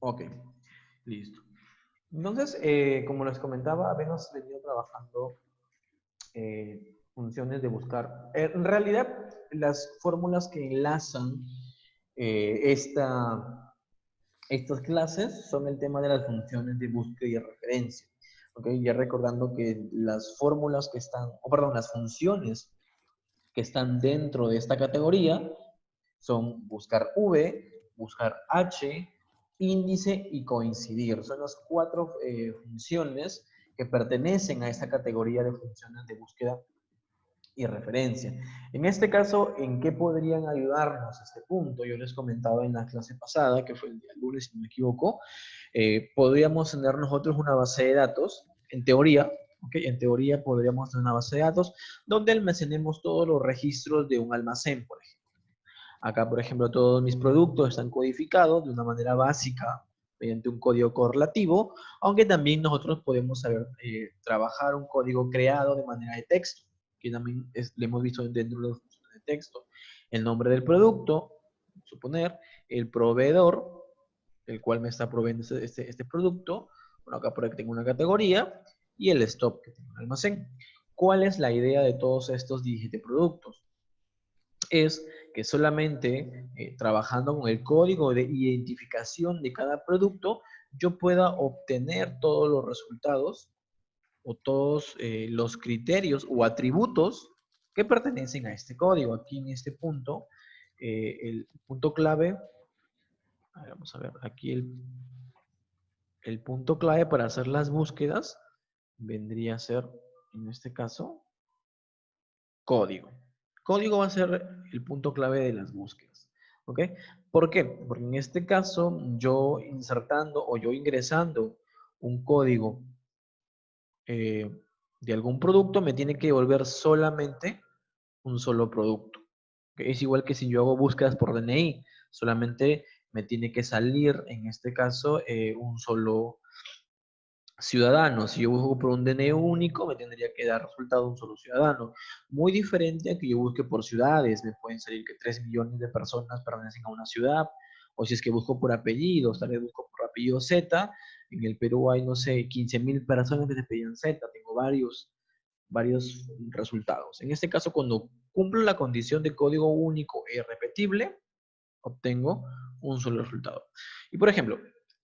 Ok, listo. Entonces, como les comentaba, hemos venido trabajando funciones de buscar. En realidad, las fórmulas que enlazan estas clases son el tema de las funciones de búsqueda y referencia. ¿Okay? Ya recordando que las fórmulas que están, o perdón, las funciones que están dentro de esta categoría son buscar V, buscar H, índice y coincidir. Son las cuatro funciones que pertenecen a esta categoría de funciones de búsqueda y referencia. En este caso, ¿en qué podrían ayudarnos este punto? Yo les comentaba en la clase pasada, que fue el día lunes, si no me equivoco, podríamos tener nosotros una base de datos, en teoría, ¿okay? En teoría podríamos tener una base de datos donde almacenemos todos los registros de un almacén, por ejemplo. Acá, por ejemplo, todos mis productos están codificados de una manera básica mediante un código correlativo, aunque también nosotros podemos saber trabajar un código creado de manera de texto, que también le hemos visto dentro de los funciones de texto. El nombre del producto, suponer, el proveedor, el cual me está proveyendo este producto, bueno, acá por aquí tengo una categoría, y el stock que tengo en el almacén. ¿Cuál es la idea de todos estos 17 productos? Es que solamente trabajando con el código de identificación de cada producto, yo pueda obtener todos los resultados o todos los criterios o atributos que pertenecen a este código. Aquí en este punto, el punto clave, vamos a ver, aquí el punto clave para hacer las búsquedas vendría a ser, en este caso, código. Código va a ser el punto clave de las búsquedas. ¿Ok? ¿Por qué? Porque en este caso, yo insertando o yo ingresando un código eh, de algún producto, me tiene que devolver solamente un solo producto. ¿Ok? Es igual que si yo hago búsquedas por DNI, solamente me tiene que salir, en este caso, un solo ciudadanos. Si yo busco por un DNI único, me tendría que dar resultado un solo ciudadano. Muy diferente a que yo busque por ciudades. Me pueden salir que 3 millones de personas pertenecen a una ciudad. O si es que busco por apellidos, tal vez busco por apellido Z. En el Perú hay, no sé, 15.000 personas que se pedían Z. Tengo varios resultados. En este caso, cuando cumplo la condición de código único e irrepetible, obtengo un solo resultado. Y por ejemplo,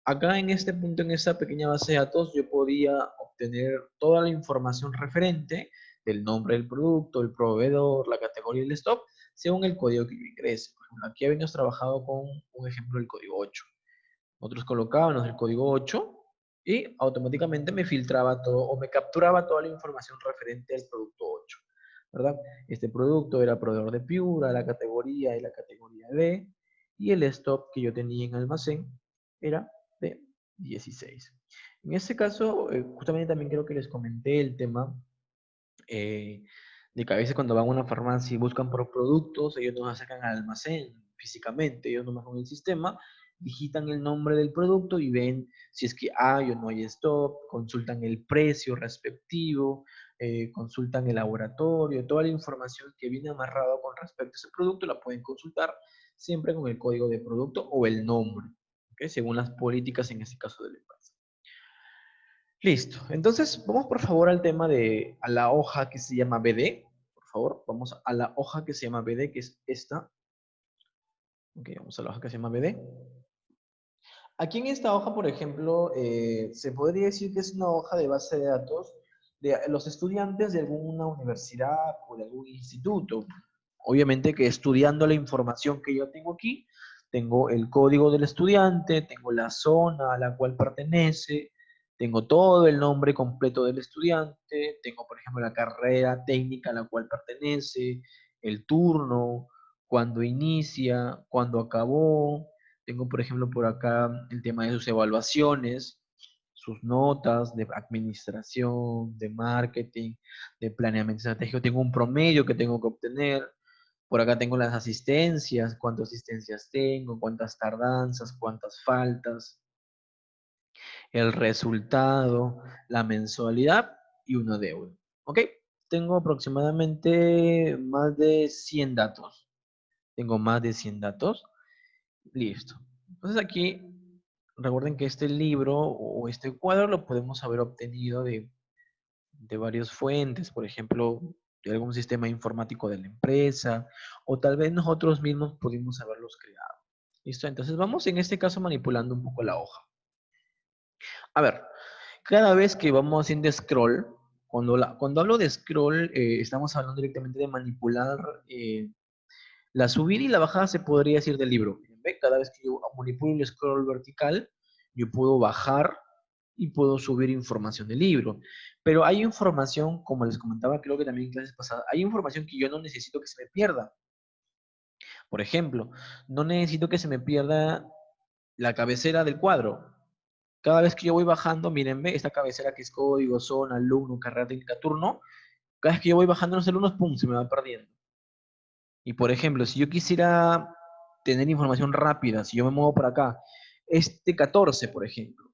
acá en este punto, en esta pequeña base de datos, yo podía obtener toda la información referente del nombre del producto, el proveedor, la categoría y el stock, según el código que yo ingrese. Por ejemplo, aquí habíamos trabajado con un ejemplo del código 8. Nosotros colocábamos el código 8 y automáticamente me filtraba todo o me capturaba toda la información referente al producto 8. ¿Verdad? Este producto era proveedor de Piura, la categoría y la categoría B, y el stock que yo tenía en almacén era de 16. En este caso, justamente también creo que les comenté el tema eh, de que a veces cuando van a una farmacia y buscan por productos, ellos no sacan al almacén físicamente, ellos nomás con el sistema digitan el nombre del producto y ven si es que hay o no hay stock, consultan el precio respectivo, consultan el laboratorio, toda la información que viene amarrado con respecto a ese producto la pueden consultar siempre con el código de producto o el nombre, ¿okay? Según las políticas en este caso del empresa. Listo. Entonces, vamos por favor al tema a la hoja que se llama BD. Por favor, vamos a la hoja que se llama BD, que es esta. Ok, vamos a la hoja que se llama BD. Aquí en esta hoja, por ejemplo, se podría decir que es una hoja de base de datos de los estudiantes de alguna universidad o de algún instituto. Obviamente que estudiando la información que yo tengo aquí, tengo el código del estudiante, tengo la zona a la cual pertenece, tengo todo el nombre completo del estudiante, tengo, por ejemplo, la carrera técnica a la cual pertenece, el turno, cuándo inicia, cuándo acabó. Tengo, por ejemplo, por acá el tema de sus evaluaciones, sus notas de administración, de marketing, de planeamiento estratégico. Tengo un promedio que tengo que obtener. Por acá tengo las asistencias, cuántas asistencias tengo, cuántas tardanzas, cuántas faltas, el resultado, la mensualidad y una deuda. ¿Ok? Tengo aproximadamente más de 100 datos. Tengo más de 100 datos. Listo. Entonces aquí recuerden que este libro o este cuadro lo podemos haber obtenido de varias fuentes, por ejemplo, de algún sistema informático de la empresa, o tal vez nosotros mismos pudimos haberlos creado. ¿Listo? Entonces vamos en este caso manipulando un poco la hoja. A ver, cada vez que vamos haciendo scroll, cuando hablo de scroll, estamos hablando directamente de manipular la subida y la bajada, se podría decir, del libro. ¿Ve? Cada vez que yo manipulo el scroll vertical, yo puedo bajar y puedo subir información del libro. Pero hay información, como les comentaba, creo que también en clases pasadas, hay información que yo no necesito que se me pierda. Por ejemplo, no necesito que se me pierda la cabecera del cuadro. Cada vez que yo voy bajando, mírenme, esta cabecera que es código, zona, alumno, carrera técnica, turno, cada vez que yo voy bajando los alumnos, ¡pum!, se me va perdiendo. Y por ejemplo, si yo quisiera tener información rápida, si yo me muevo por acá, este 14, por ejemplo,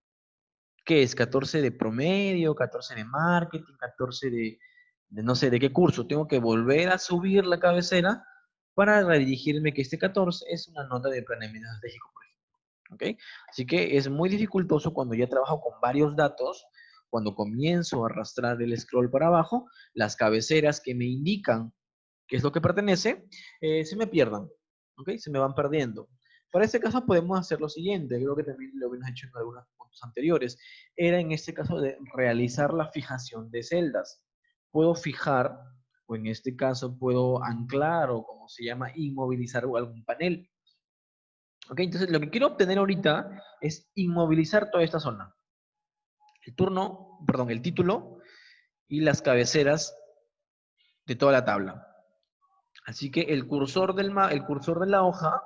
¿qué es? 14 de promedio, 14 de marketing, 14 de no sé de qué curso. Tengo que volver a subir la cabecera para redirigirme que este 14 es una nota de planeamiento estratégico, por ejemplo. ¿Ok? Así que es muy dificultoso cuando ya trabajo con varios datos, cuando comienzo a arrastrar el scroll para abajo, las cabeceras que me indican qué es lo que pertenece, se me pierdan, ¿ok? Se me van perdiendo. Para este caso podemos hacer lo siguiente, creo que también lo habíamos hecho en algunos puntos anteriores, era en este caso de realizar la fijación de celdas. Puedo fijar, o en este caso puedo anclar, o como se llama, inmovilizar algún panel. Ok, entonces lo que quiero obtener ahorita es inmovilizar toda esta zona. El turno, perdón, el título y las cabeceras de toda la tabla. Así que el cursor, el cursor de la hoja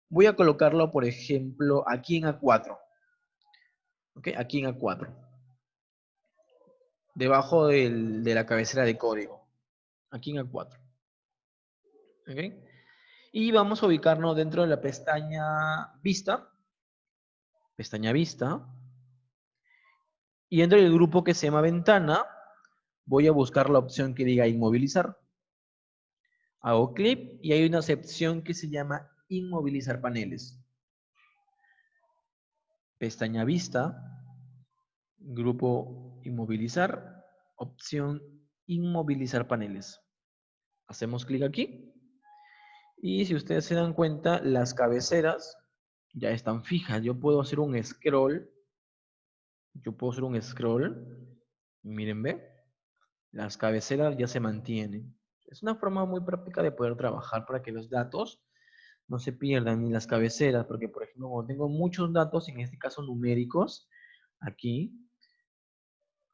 voy a colocarlo, por ejemplo, aquí en A4. ¿Ok? Aquí en A4. Debajo de la cabecera de código. Aquí en A4. ¿Ok? Y vamos a ubicarnos dentro de la pestaña Vista. Pestaña Vista. Y dentro del grupo que se llama Ventana, voy a buscar la opción que diga Inmovilizar. Hago clic y hay una sección que se llama Inmovilizar paneles. Pestaña Vista, grupo Inmovilizar, opción Inmovilizar paneles. Hacemos clic aquí y si ustedes se dan cuenta, las cabeceras ya están fijas. Yo puedo hacer un scroll. Miren, ve. Las cabeceras ya se mantienen. Es una forma muy práctica de poder trabajar para que los datos no se pierdan ni las cabeceras, porque por ejemplo, cuando tengo muchos datos, en este caso numéricos, aquí,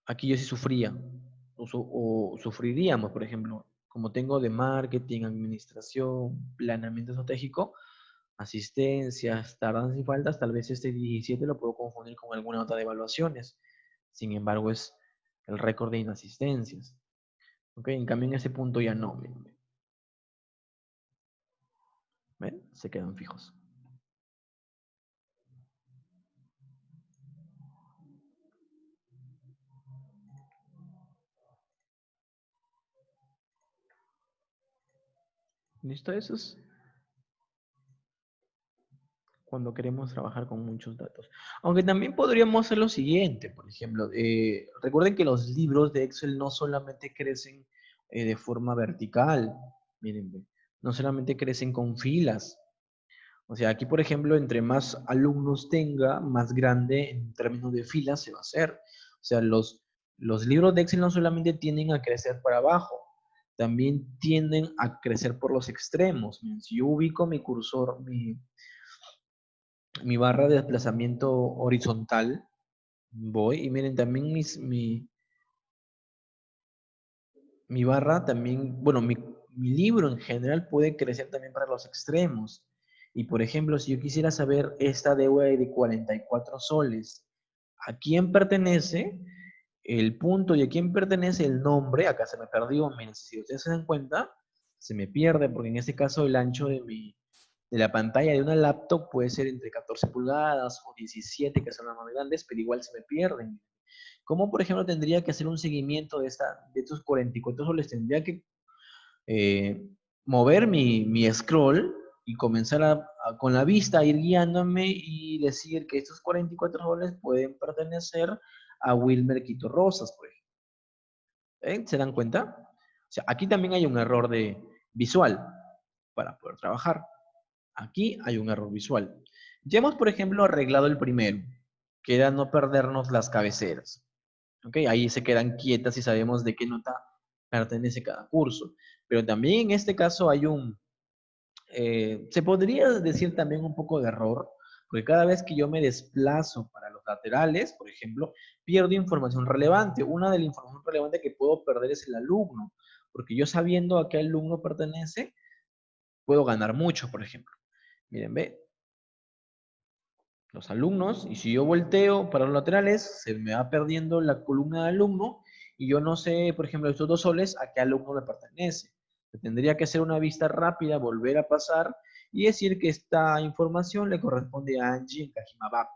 aquí yo sí sufría, o sufriríamos, por ejemplo, como tengo de marketing, administración, planeamiento estratégico, asistencias, tardanzas y faltas, tal vez este 17 lo puedo confundir con alguna nota de evaluaciones. Sin embargo, es el récord de inasistencias. ¿Ok? En cambio, en ese punto ya no. ¿Ven? Se quedan fijos. ¿Listo? Eso es cuando queremos trabajar con muchos datos. Aunque también podríamos hacer lo siguiente, por ejemplo, recuerden que los libros de Excel no solamente crecen de forma vertical, miren, no solamente crecen con filas. O sea, aquí, por ejemplo, entre más alumnos tenga, más grande en términos de filas se va a hacer. O sea, los libros de Excel no solamente tienden a crecer para abajo, también tienden a crecer por los extremos. Si yo ubico mi cursor, mi barra de desplazamiento horizontal, voy y miren también mi barra también, bueno, mi libro en general puede crecer también para los extremos. Y por ejemplo, si yo quisiera saber esta deuda de 44 soles, ¿a quién pertenece el punto y a quién pertenece el nombre? Acá se me perdió, miren, si ustedes se dan cuenta, se me pierde porque en este caso el ancho de la pantalla de una laptop puede ser entre 14 pulgadas o 17, que son las más grandes, pero igual se me pierden. ¿Cómo, por ejemplo, tendría que hacer un seguimiento de estos 44 soles? Tendría que eh, mover mi scroll y comenzar con la vista a ir guiándome y decir que estos 44 soles pueden pertenecer a Wilmer Quito Rosas, por ejemplo. ¿Se dan cuenta? O sea, aquí también hay un error de visual para poder trabajar. Aquí hay un error visual. Ya hemos, por ejemplo, arreglado el primero, que era no perdernos las cabeceras. ¿Ok? Ahí se quedan quietas y sabemos de qué nota pertenece cada curso. Pero también en este caso hay se podría decir también un poco de error, porque cada vez que yo me desplazo para los laterales, por ejemplo, pierdo información relevante. Una de las informaciones relevantes que puedo perder es el alumno, porque yo sabiendo a qué alumno pertenece, puedo ganar mucho, por ejemplo. Miren, ve, los alumnos, y si yo volteo para los laterales, se me va perdiendo la columna de alumno, y yo no sé, por ejemplo, estos 2 soles, a qué alumno le pertenece. Tendría que hacer una vista rápida, volver a pasar, y decir que esta información le corresponde a Angie en Cajimabap.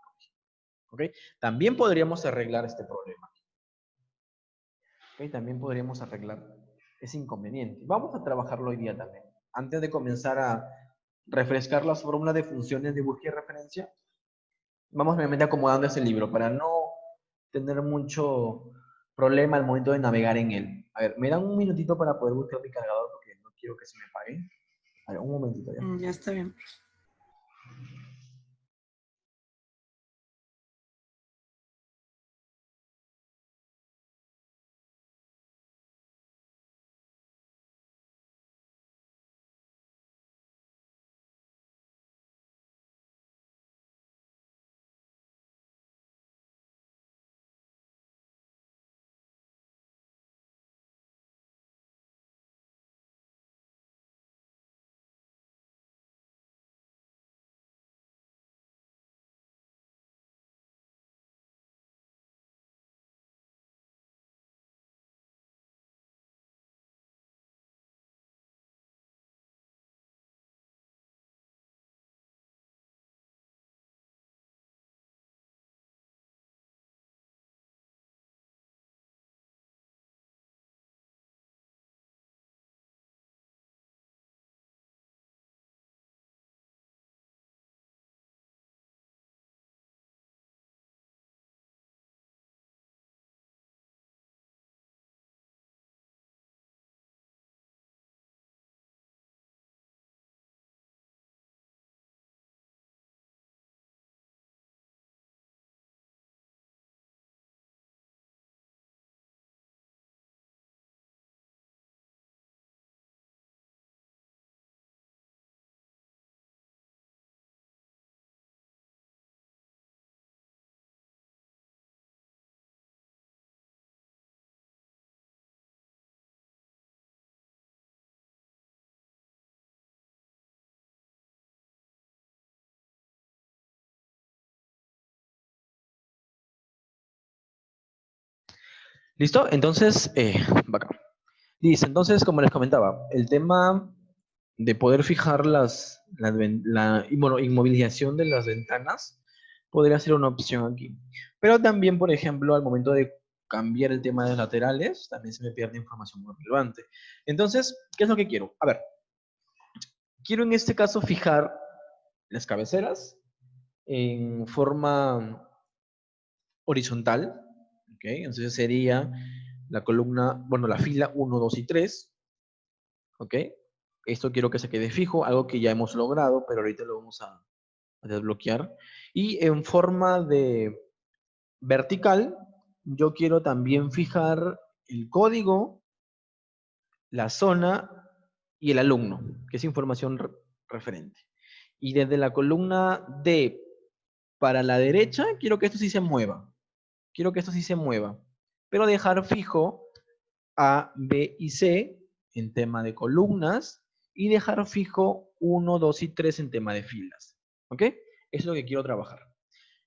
¿Ok? También podríamos arreglar este problema. ¿Ok? También podríamos arreglar ese inconveniente. Vamos a trabajarlo hoy día también. Antes de comenzar a refrescar las fórmulas de funciones de búsqueda y referencia, vamos nuevamente acomodando ese libro para no tener mucho problema al momento de navegar en él. A ver, me dan un minutito para poder buscar mi cargador porque no quiero que se me apague. A ver, un momentito ya. Ya está bien. ¿Listo? Entonces, bacán. Listo, entonces, como les comentaba, el tema de poder fijar inmovilización de las ventanas podría ser una opción aquí. Pero también, por ejemplo, al momento de cambiar el tema de los laterales, también se me pierde información muy relevante. Entonces, ¿qué es lo que quiero? A ver, quiero en este caso fijar las cabeceras en forma horizontal, ¿ok? Entonces sería la columna, bueno, la fila 1, 2 y 3, ¿ok? Esto quiero que se quede fijo, algo que ya hemos logrado, pero ahorita lo vamos a desbloquear. Y en forma de vertical, yo quiero también fijar el código, la zona y el alumno, que es información referente. Y desde la columna D para la derecha, quiero que esto sí se mueva. Quiero que esto sí se mueva. Pero dejar fijo A, B y C en tema de columnas y dejar fijo 1, 2 y 3 en tema de filas. ¿Ok? Eso es lo que quiero trabajar.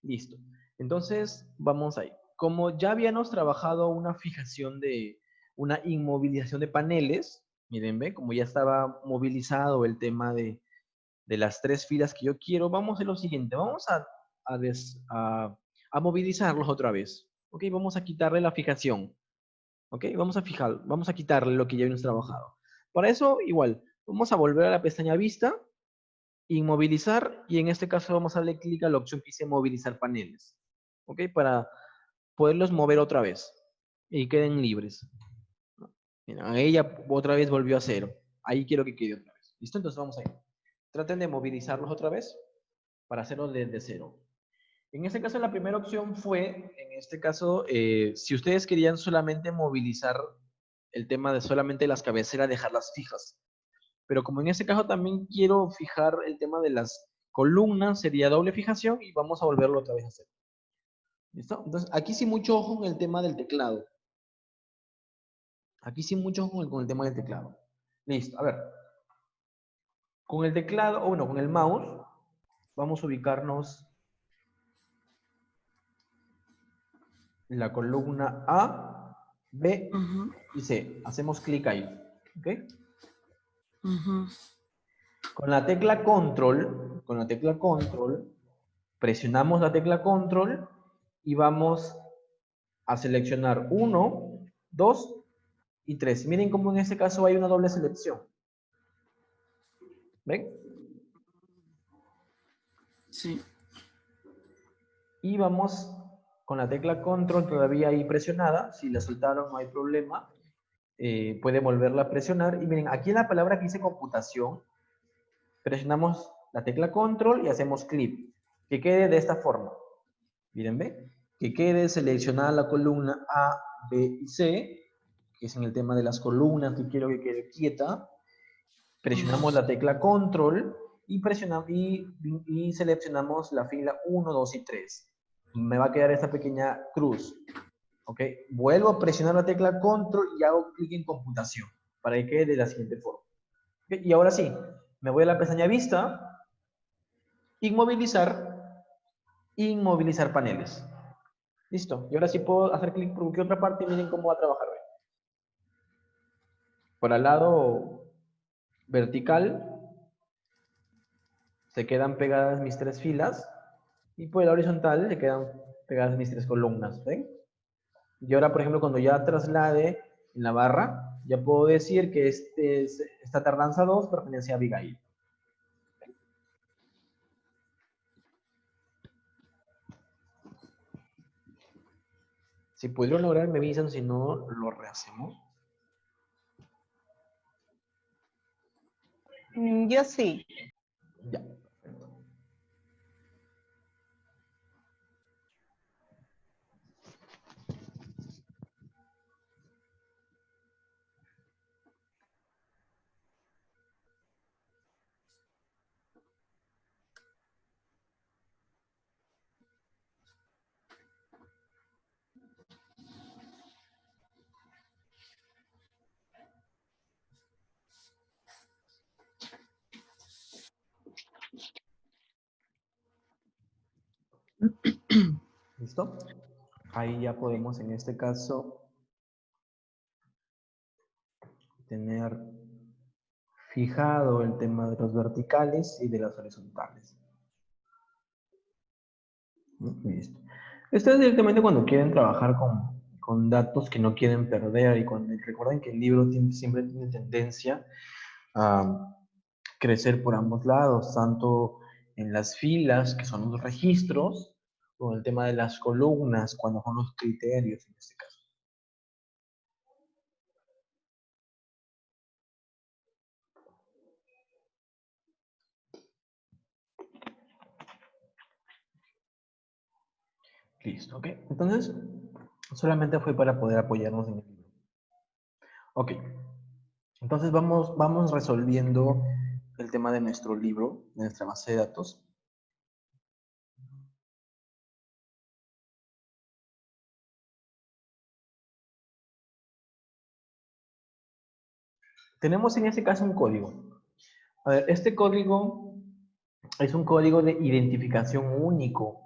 Listo. Entonces, vamos ahí. Como ya habíamos trabajado una fijación de una inmovilización de paneles, miren, ¿ve? Como ya estaba movilizado el tema de las 3 filas que yo quiero, vamos a hacer lo siguiente. Vamos a movilizarlos otra vez. ¿Ok? Vamos a quitarle la fijación. ¿Ok? Vamos a quitarle lo que ya habíamos trabajado. Para eso, igual, vamos a volver a la pestaña vista inmovilizar, y en este caso vamos a darle clic a la opción que dice movilizar paneles, ¿ok? Para poderlos mover otra vez y queden libres. Mira, ella otra vez volvió a cero. Ahí quiero que quede otra vez. ¿Listo? Entonces vamos ahí. Traten de movilizarlos otra vez para hacerlo desde cero. En este caso, la primera opción fue, en este caso, si ustedes querían solamente movilizar el tema de solamente las cabeceras, dejarlas fijas. Pero como en este caso también quiero fijar el tema de las columnas, sería doble fijación y vamos a volverlo otra vez a hacer. ¿Listo? Entonces, aquí sí mucho ojo en el tema del teclado. Aquí sí mucho ojo con el tema del teclado. Listo, a ver. Con el teclado, o bueno, con el mouse, vamos a ubicarnos en la columna A, B Ujú, y C. Hacemos clic ahí. ¿Ok? ujú. Con la tecla control, presionamos la tecla control y vamos a seleccionar 1, 2 y 3. Miren cómo en este caso hay una doble selección. ¿Ven? Sí. Y vamos con la tecla control todavía ahí presionada. Si la soltaron no hay problema. Puede volverla a presionar. Y miren, aquí en la palabra que dice computación, presionamos la tecla control y hacemos clic. Que quede de esta forma. Miren, ¿ve? Que quede seleccionada la columna A, B y C, que es en el tema de las columnas que quiero que quede quieta. Presionamos la tecla control y, y seleccionamos la fila 1, 2 y 3. Me va a quedar esta pequeña cruz. ¿Ok? Vuelvo a presionar la tecla control y hago clic en computación para que quede de la siguiente forma. ¿Ok? Y ahora sí, me voy a la pestaña vista, inmovilizar, inmovilizar paneles. Listo. Y ahora sí puedo hacer clic por cualquier otra parte y miren cómo va a trabajar. Por el lado vertical se quedan pegadas mis tres filas y por el horizontal se quedan pegadas mis tres columnas. ¿Ven? Y ahora, por ejemplo, cuando ya traslade en la barra, ya puedo decir que esta tardanza 2 pertenece a Abigail. Si pudieron lograr, me avisan, si no, lo rehacemos. Yo sí. Ya. ¿Listo? Ahí ya podemos, en este caso, tener fijado el tema de los verticales y de las horizontales. Listo. Esto es directamente cuando quieren trabajar con datos que no quieren perder y cuando recuerden que el libro siempre tiene tendencia a crecer por ambos lados, tanto en las filas, que son los registros, o el tema de las columnas, cuando son los criterios en este caso. Listo, ¿ok? Entonces, solamente fue para poder apoyarnos en el libro. Ok, entonces vamos resolviendo el tema de nuestro libro, de nuestra base de datos. Tenemos en este caso un código. A ver, este código es un código de identificación único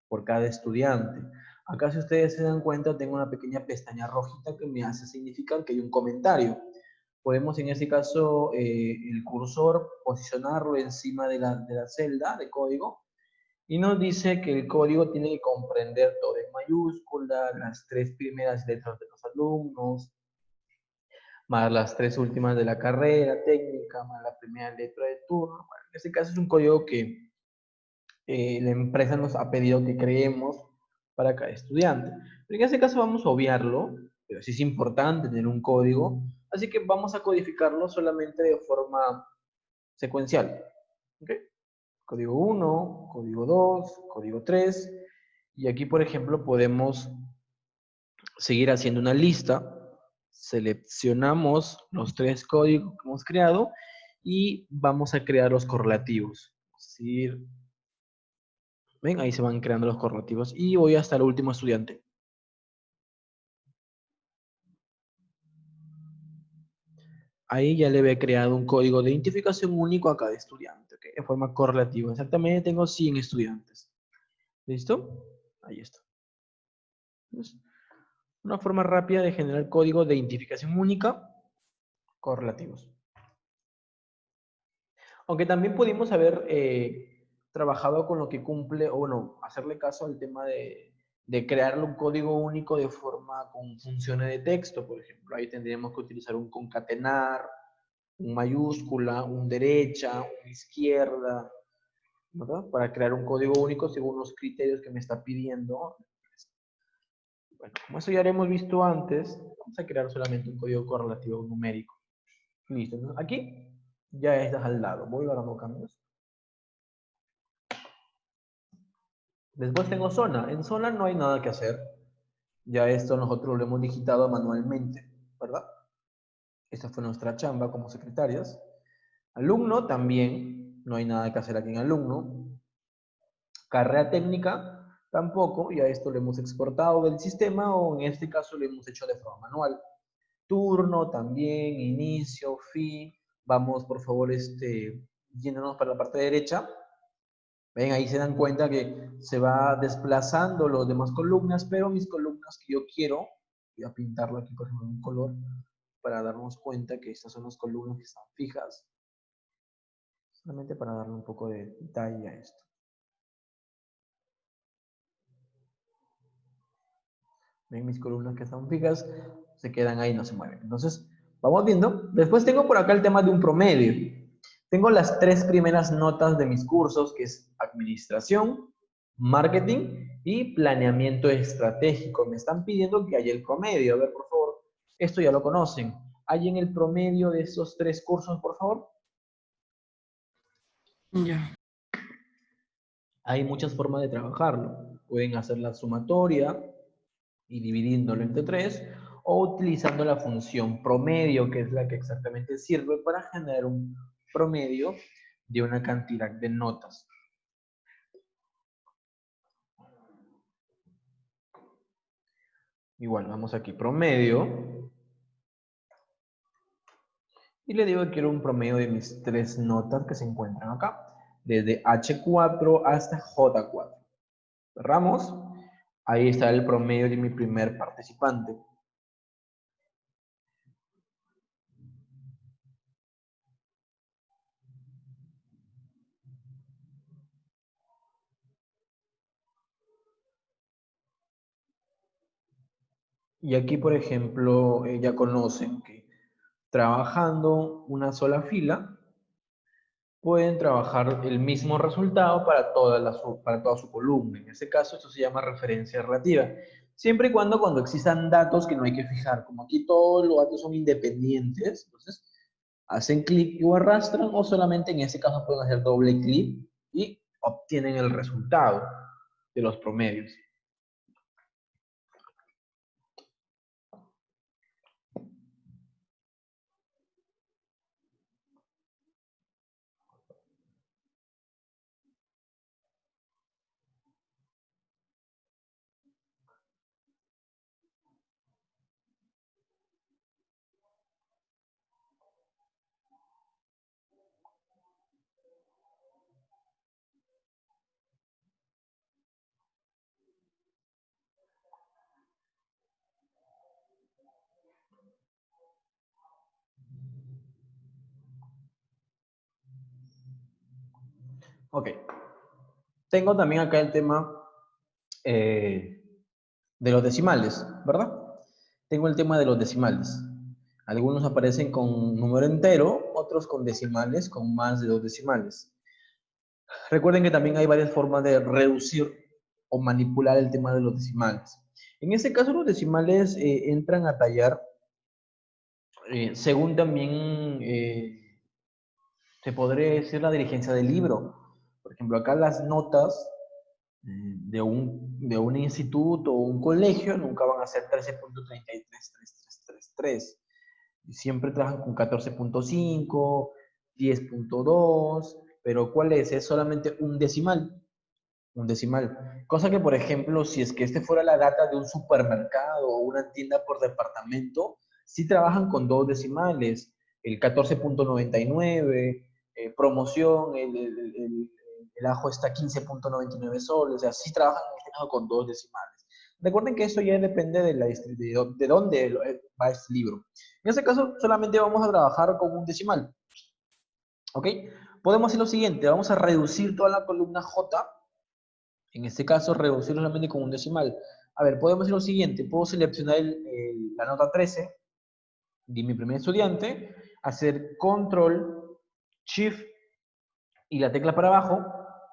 por cada estudiante. Acá, si ustedes se dan cuenta, tengo una pequeña pestaña rojita que me hace significar que hay un comentario. Podemos, en este caso, el cursor, posicionarlo encima de la celda de código y nos dice que el código tiene que comprender todo en mayúscula, las tres primeras letras de los alumnos, más las 3 últimas de la carrera técnica, más la primera letra de turno. Bueno, en este caso es un código que la empresa nos ha pedido que creemos para cada estudiante. Pero en este caso vamos a obviarlo, pero sí es importante tener un código, así que vamos a codificarlo solamente de forma secuencial. ¿Okay? Código 1, código 2, código 3, y aquí, por ejemplo, podemos seguir haciendo una lista. Seleccionamos los 3 códigos que hemos creado y vamos a crear los correlativos. Es decir, ven, ahí se van creando los correlativos y voy hasta el último estudiante. Ahí ya le había creado un código de identificación único a cada estudiante, ¿okay? De forma correlativa. Exactamente tengo 100 estudiantes. ¿Listo? Ahí está. Entonces, una forma rápida de generar código de identificación única correlativos. Aunque también pudimos haber trabajado con lo que cumple, o bueno, hacerle caso al tema de crear un código único de forma con funciones de texto, por ejemplo. Ahí tendríamos que utilizar un concatenar, un mayúscula, un derecha, un izquierda, ¿verdad? Para crear un código único según los criterios que me está pidiendo. Bueno, como eso ya lo hemos visto antes, vamos a crear solamente un código correlativo numérico. Listo. Entonces, aquí ya estás al lado. Voy guardando cambios. Después tengo zona. En zona no hay nada que hacer. Ya esto nosotros lo hemos digitado manualmente, ¿verdad? Esta fue nuestra chamba como secretarias. Alumno también, no hay nada que hacer aquí en alumno. Carrera técnica tampoco, ya esto lo hemos exportado del sistema o en este caso lo hemos hecho de forma manual. Turno también, inicio, fin. Vamos por favor yéndonos para la parte derecha. Ven, ahí se dan cuenta que se va desplazando los demás columnas, pero mis columnas que yo quiero, voy a pintarlo aquí por ejemplo en un color, para darnos cuenta que estas son las columnas que están fijas, solamente para darle un poco de detalle a esto. Ven, mis columnas que están fijas, se quedan ahí, no se mueven. Entonces, vamos viendo. Después tengo por acá el tema de un promedio. Tengo las 3 primeras notas de mis cursos, que es administración, marketing y planeamiento estratégico. Me están pidiendo que haya el promedio. A ver, por favor, esto ya lo conocen. ¿Hay en el promedio de esos 3 cursos, por favor? Ya. Hay muchas formas de trabajarlo. Pueden hacer la sumatoria y dividiéndolo entre 3, o utilizando la función promedio, que es la que exactamente sirve para generar un promedio de una cantidad de notas. Igual, vamos aquí, promedio. Y le digo que quiero un promedio de mis 3 notas que se encuentran acá, desde H4 hasta J4. Cerramos. Ahí está el promedio de mi primer participante. Y aquí, por ejemplo, ya conocen que trabajando una sola fila, pueden trabajar el mismo resultado para para toda su columna. En este caso, esto se llama referencia relativa. Siempre y cuando existan datos que no hay que fijar. Como aquí todos los datos son independientes, entonces hacen clic y arrastran, o solamente en este caso pueden hacer doble clic y obtienen el resultado de los promedios. Ok. Tengo también acá el tema de los decimales, ¿verdad? Tengo el tema de los decimales. Algunos aparecen con número entero, otros con decimales, con más de 2 decimales. Recuerden que también hay varias formas de reducir o manipular el tema de los decimales. En este caso, los decimales entran a tallar según también se podría decir la diligencia del libro. Por ejemplo, acá las notas de un instituto o un colegio nunca van a ser 13.333333. Siempre trabajan con 14.5, 10.2, pero ¿cuál es? Es solamente un decimal. Un decimal. Cosa que, por ejemplo, si es que este fuera la data de un supermercado o una tienda por departamento, sí trabajan con dos decimales, el 14.99, promoción, el ajo está 15.99 soles, o sea, sí trabajan en este caso con dos decimales. Recuerden que eso ya depende de dónde va este libro. En este caso, solamente vamos a trabajar con un decimal. ¿Ok? Podemos hacer lo siguiente, vamos a reducir toda la columna J, en este caso, reducirlo solamente con un decimal. A ver, podemos hacer lo siguiente. Puedo seleccionar la nota 13 de mi primer estudiante, hacer Control, Shift y la tecla para abajo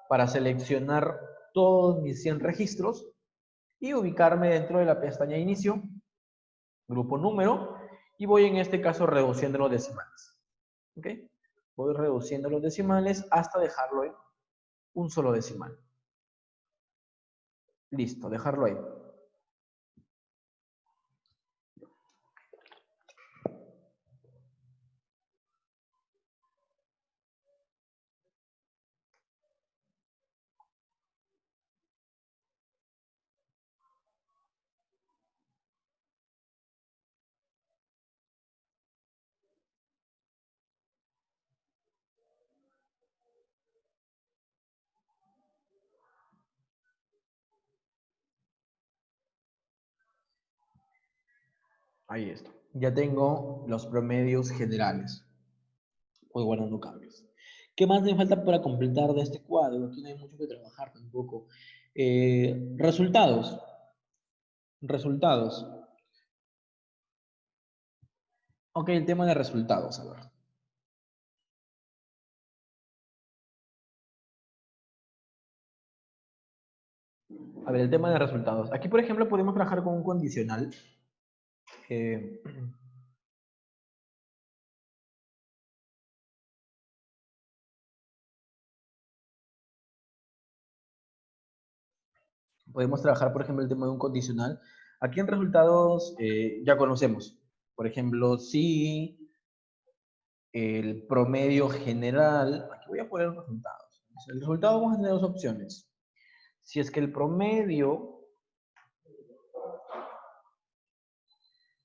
para seleccionar todos mis 100 registros y ubicarme dentro de la pestaña Inicio, Grupo Número, y voy en este caso reduciendo los decimales. ¿Ok? Voy reduciendo los decimales hasta dejarlo en un solo decimal. Listo, dejarlo ahí. Ahí está. Ya tengo los promedios generales. Voy guardando cambios. ¿Qué más me falta para completar de este cuadro? Aquí no hay mucho que trabajar tampoco. Resultados. Resultados. Ok, el tema de resultados, a ver. A ver, el tema de resultados. Aquí, por ejemplo, podemos trabajar con un condicional. Eh, podemos trabajar, por ejemplo, el tema de un condicional. Aquí en resultados ya conocemos. Por ejemplo, si el promedio general, aquí voy a poner resultados. El resultado vamos a tener dos opciones. Si es que el promedio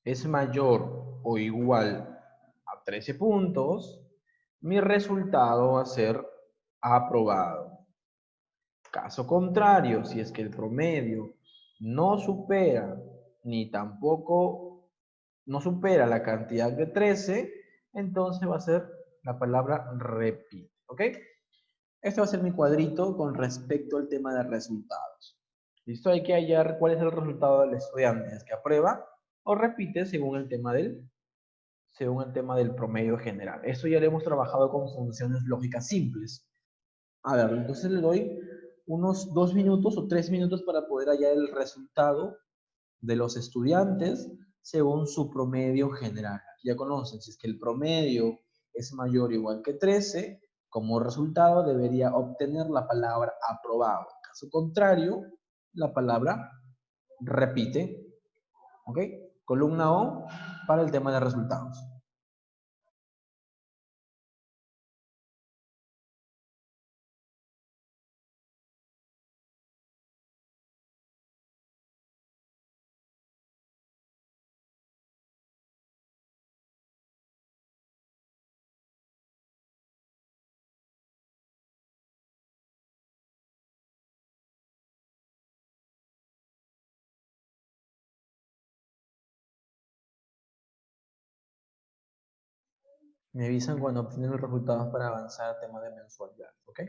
es mayor o igual a 13 puntos, mi resultado va a ser aprobado. Caso contrario, si es que el promedio no supera ni tampoco no supera la cantidad de 13, entonces va a ser la palabra repite. ¿Ok? Este va a ser mi cuadrito con respecto al tema de resultados. ¿Listo? Hay que hallar cuál es el resultado del estudiante. ¿Es que aprueba o repite según el tema del promedio general? Esto ya lo hemos trabajado con funciones lógicas simples. A ver, entonces le doy unos 2 minutos o 3 minutos para poder hallar el resultado de los estudiantes según su promedio general. Aquí ya conocen, si es que el promedio es mayor o igual que 13, como resultado debería obtener la palabra aprobado. Caso contrario, la palabra repite. ¿Ok? Columna O para el tema de resultados. Me avisan cuando obtienen los resultados para avanzar al tema de mensualidad. ¿Ok?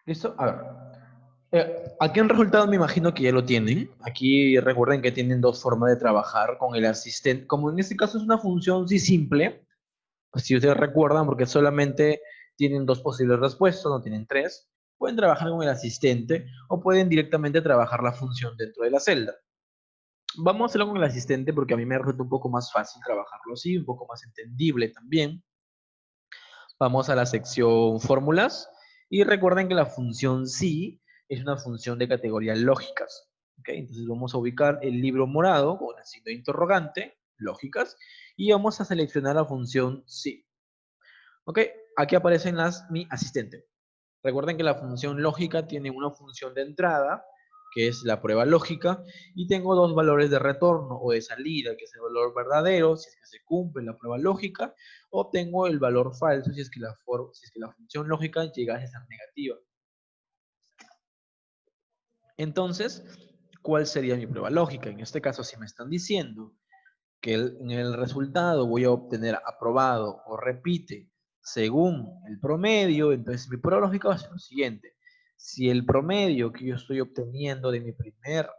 ¿Listo? A ver. Aquí en resultado me imagino que ya lo tienen. Aquí recuerden que tienen dos formas de trabajar con el asistente. Como en este caso es una función sí simple, pues si ustedes recuerdan, porque solamente tienen dos posibles respuestas, no tienen tres, pueden trabajar con el asistente o pueden directamente trabajar la función dentro de la celda. Vamos a hacerlo con el asistente porque a mí me resulta un poco más fácil trabajarlo así, un poco más entendible también. Vamos a la sección fórmulas y recuerden que la función sí es una función de categorías lógicas. ¿Okay? Entonces vamos a ubicar el libro morado con el signo de interrogante, lógicas, y vamos a seleccionar la función sí. ¿Ok? Aquí aparecen mi asistente. Recuerden que la función lógica tiene una función de entrada, que es la prueba lógica, y tengo dos valores de retorno o de salida, que es el valor verdadero, si es que se cumple la prueba lógica, o tengo el valor falso, si es que la función lógica llega a ser negativa. Entonces, ¿cuál sería mi prueba lógica? En este caso, si me están diciendo que en el resultado voy a obtener aprobado o repite según el promedio, entonces mi prueba lógica va a ser lo siguiente. Si el promedio que yo estoy obteniendo de mi primer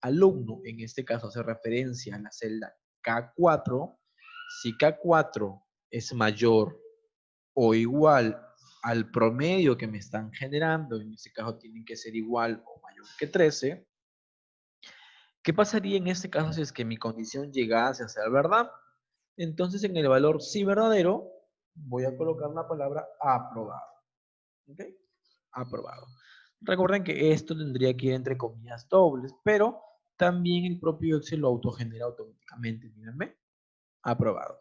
alumno, en este caso hace referencia a la celda K4, si K4 es mayor o igual al promedio que me están generando, en este caso tienen que ser igual o mayor que 13, ¿qué pasaría en este caso si es que mi condición llegase a ser verdad? Entonces en el valor sí verdadero voy a colocar la palabra aprobado. ¿Ok? Aprobado. Recuerden que esto tendría que ir entre comillas dobles, pero también el propio Excel lo autogenera automáticamente. Mírenme. Aprobado.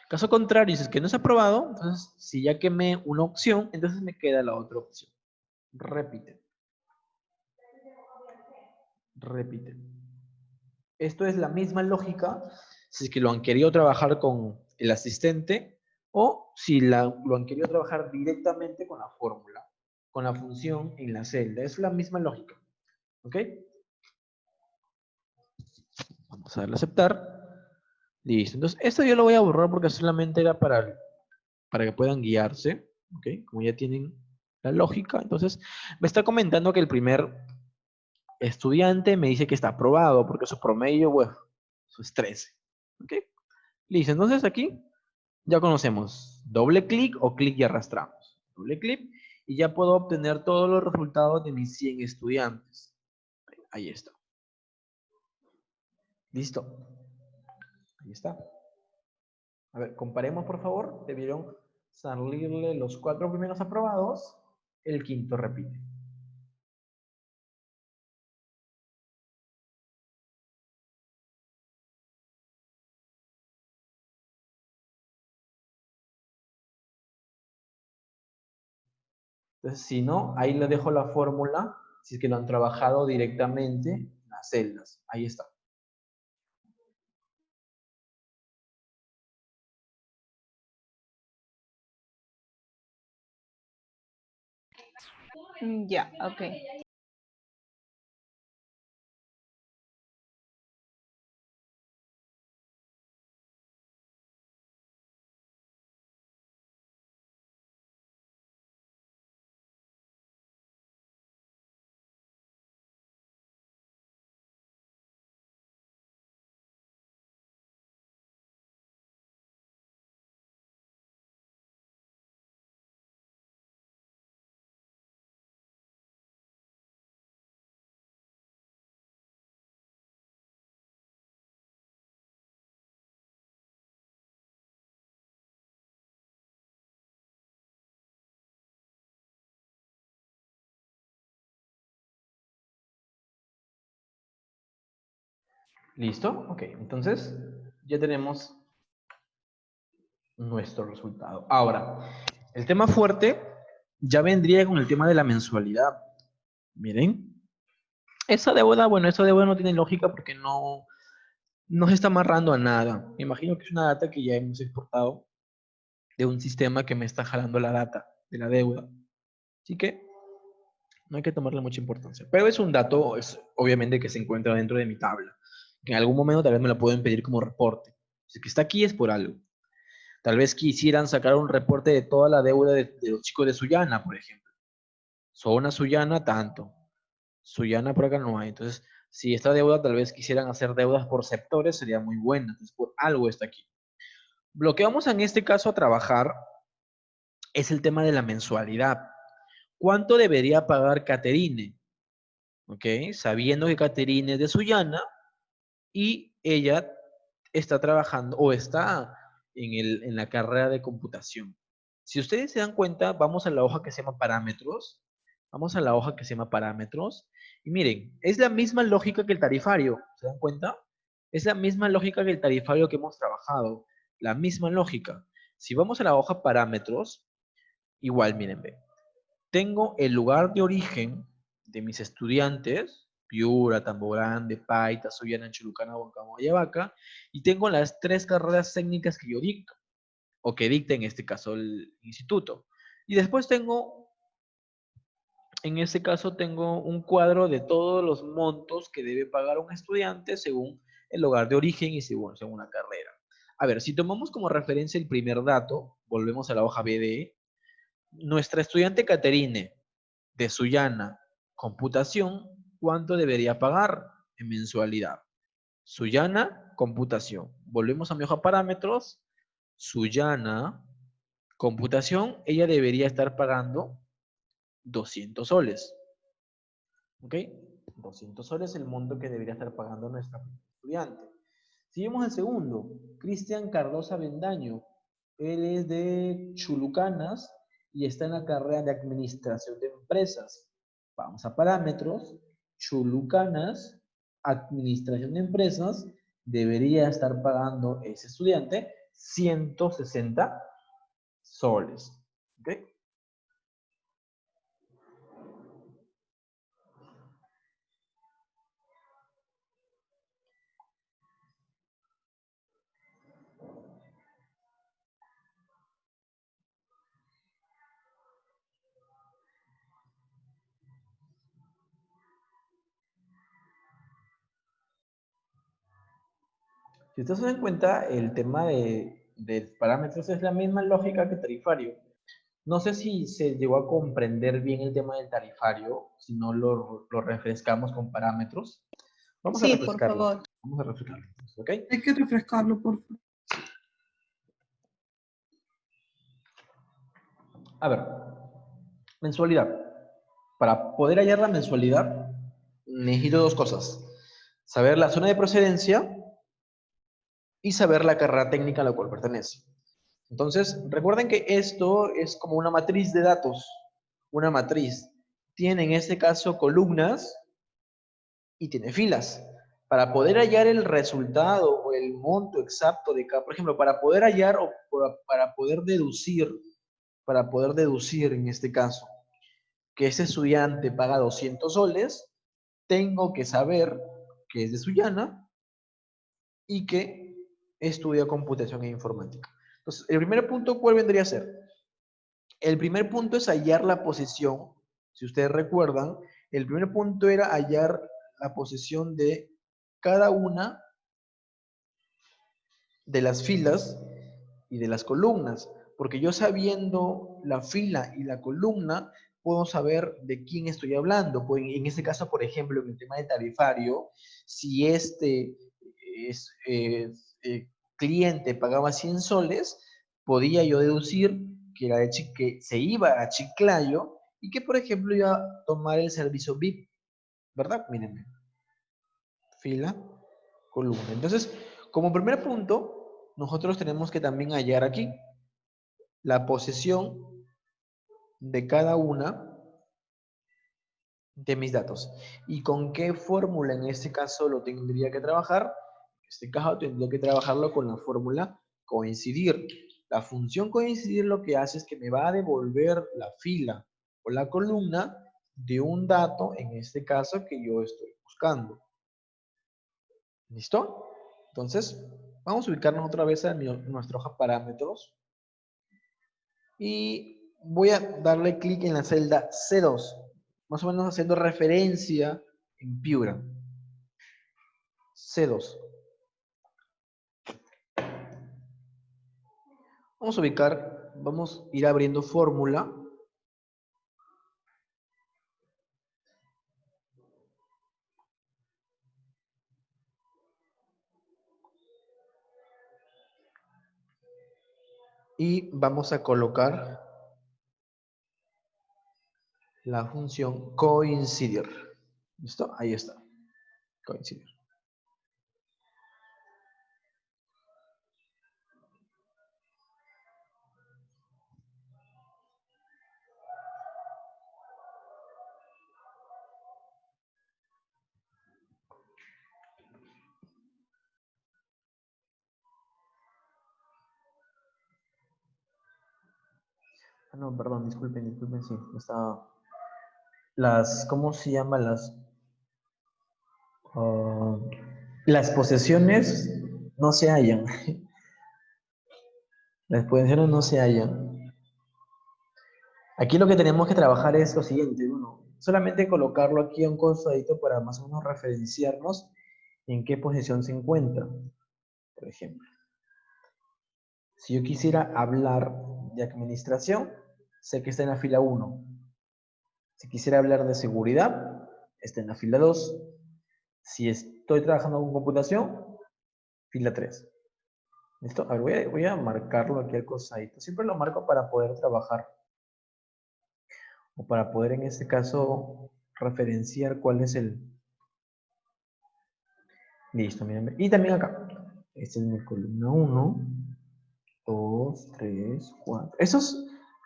Caso contrario, si es que no es aprobado, entonces si ya quemé una opción, entonces me queda la otra opción. Repite. Repite. Esto es la misma lógica si es que lo han querido trabajar con el asistente o si lo han querido trabajar directamente con la fórmula, con la función en la celda. Es la misma lógica. ¿Ok? Vamos a darle a aceptar. Listo. Entonces, esto yo lo voy a borrar porque solamente era para que puedan guiarse. ¿Ok? Como ya tienen la lógica. Entonces, me está comentando que el primer estudiante me dice que está aprobado porque su promedio, bueno, eso es 13. ¿Ok? Listo. Entonces, aquí ya conocemos doble clic o clic y arrastramos. Doble clic y ya puedo obtener todos los resultados de mis 100 estudiantes. Ahí está. Listo. Ahí está. A ver, comparemos por favor. Debieron salirle los 4 primeros aprobados. El quinto repite. Entonces, si no, ahí le dejo la fórmula. Si es que lo han trabajado directamente en las celdas. Ahí está. Ya, ok. ¿Listo? Ok, entonces ya tenemos nuestro resultado. Ahora, el tema fuerte ya vendría con el tema de la mensualidad. Miren, esa deuda no tiene lógica porque no se está amarrando a nada. Me imagino que es una data que ya hemos exportado de un sistema que me está jalando la data de la deuda. Así que no hay que tomarle mucha importancia. Pero es un dato, es obviamente que se encuentra dentro de mi tabla. Que en algún momento tal vez me lo pueden pedir como reporte. Si es que está aquí es por algo. Tal vez quisieran sacar un reporte de toda la deuda de los chicos de Sullana, por ejemplo. Zona Sullana, tanto. Sullana por acá no hay. Entonces, si esta deuda tal vez quisieran hacer deudas por sectores, sería muy buena. Entonces, por algo está aquí. Lo que vamos en este caso a trabajar es el tema de la mensualidad. ¿Cuánto debería pagar Caterine? ¿Ok? Sabiendo que Caterine es de Sullana y ella está trabajando o está en la carrera de computación. Si ustedes se dan cuenta, vamos a la hoja que se llama parámetros. Vamos a la hoja que se llama parámetros. Y miren, es la misma lógica que el tarifario. ¿Se dan cuenta? Es la misma lógica que el tarifario que hemos trabajado. La misma lógica. Si vamos a la hoja parámetros, igual, miren, ve. Tengo el lugar de origen de mis estudiantes, Piura, Tambo Grande, Paita, Sullana, Chulucana, Huancabamba, Ayabaca, y tengo las 3 carreras técnicas que yo dicto, o que dicta en este caso el instituto. Y después tengo, en este caso tengo un cuadro de todos los montos que debe pagar un estudiante según el lugar de origen y según la carrera. A ver, si tomamos como referencia el primer dato, volvemos a la hoja BDE, nuestra estudiante Caterine, de Sullana, computación, ¿cuánto debería pagar en mensualidad? Sullana, computación. Volvemos a mi hoja parámetros. Sullana, computación, ella debería estar pagando 200 soles. ¿Ok? 200 soles es el monto que debería estar pagando nuestra estudiante. Seguimos el segundo, Cristian Cardosa Bendaño. Él es de Chulucanas y está en la carrera de Administración de Empresas. Vamos a parámetros. Chulucanas, Administración de Empresas, debería estar pagando ese estudiante 160 soles. ¿Ok? Si ustedes se dan cuenta, el tema de parámetros es la misma lógica que tarifario. No sé si se llegó a comprender bien el tema del tarifario, si no lo refrescamos con parámetros. Vamos a Sí, por refrescarlo. favor. Vamos a refrescarlo. ¿Ok? Hay que refrescarlo, por favor. A ver, mensualidad. Para poder hallar la mensualidad, necesito dos cosas. Saber la zona de procedencia y saber la carrera técnica a la cual pertenece. Entonces, recuerden que esto es como una matriz de datos. Una matriz. Tiene en este caso columnas y tiene filas. Para poder hallar el resultado o el monto exacto de cada, por ejemplo, para poder hallar o para poder deducir en este caso, que ese estudiante paga 200 soles, tengo que saber que es de Sullana y que estudia computación e informática. Entonces, el primer punto, ¿cuál vendría a ser? El primer punto es hallar la posición. Si ustedes recuerdan, el primer punto era hallar la posición de cada una de las filas y de las columnas, porque yo sabiendo la fila y la columna, puedo saber de quién estoy hablando. Pues en este caso, por ejemplo, en el tema del tarifario, si este es, cliente pagaba 100 soles, podía yo deducir que, que se iba a Chiclayo y que, por ejemplo, iba a tomar el servicio VIP, ¿verdad? Mírenme, fila, columna. Entonces, como primer punto, nosotros tenemos que también hallar aquí la posición de cada una de mis datos. ¿Y con qué fórmula en este caso lo tendría que trabajar? En este caso tendría que trabajarlo con la fórmula coincidir. La función coincidir lo que hace es que me va a devolver la fila o la columna de un dato, en este caso que yo estoy buscando. ¿Listo? Entonces, vamos a ubicarnos otra vez en nuestra hoja parámetros. Y voy a darle clic en la celda C2, más o menos haciendo referencia en Piura. C2. Vamos a ubicar, vamos a ir abriendo fórmula. Y vamos a colocar la función coincidir. ¿Listo? Ahí está. Coincidir. Ah, no, perdón, disculpen, sí. Estaba... ¿cómo se llama? Ah, las posesiones no se hallan. Las posesiones no se hallan. Aquí lo que tenemos que trabajar es lo siguiente, uno, solamente colocarlo aquí a un costadito para más o menos referenciarnos en qué posición se encuentra. Por ejemplo, si yo quisiera hablar de administración, sé que está en la fila 1. Si quisiera hablar de seguridad, está en la fila 2. Si estoy trabajando con computación, fila 3. ¿Listo? A ver, voy a marcarlo aquí al costadito. Siempre lo marco para poder trabajar. O para poder en este caso referenciar cuál es el... Listo, miren. Y también acá. Esta es mi columna 1, 2, 3, 4.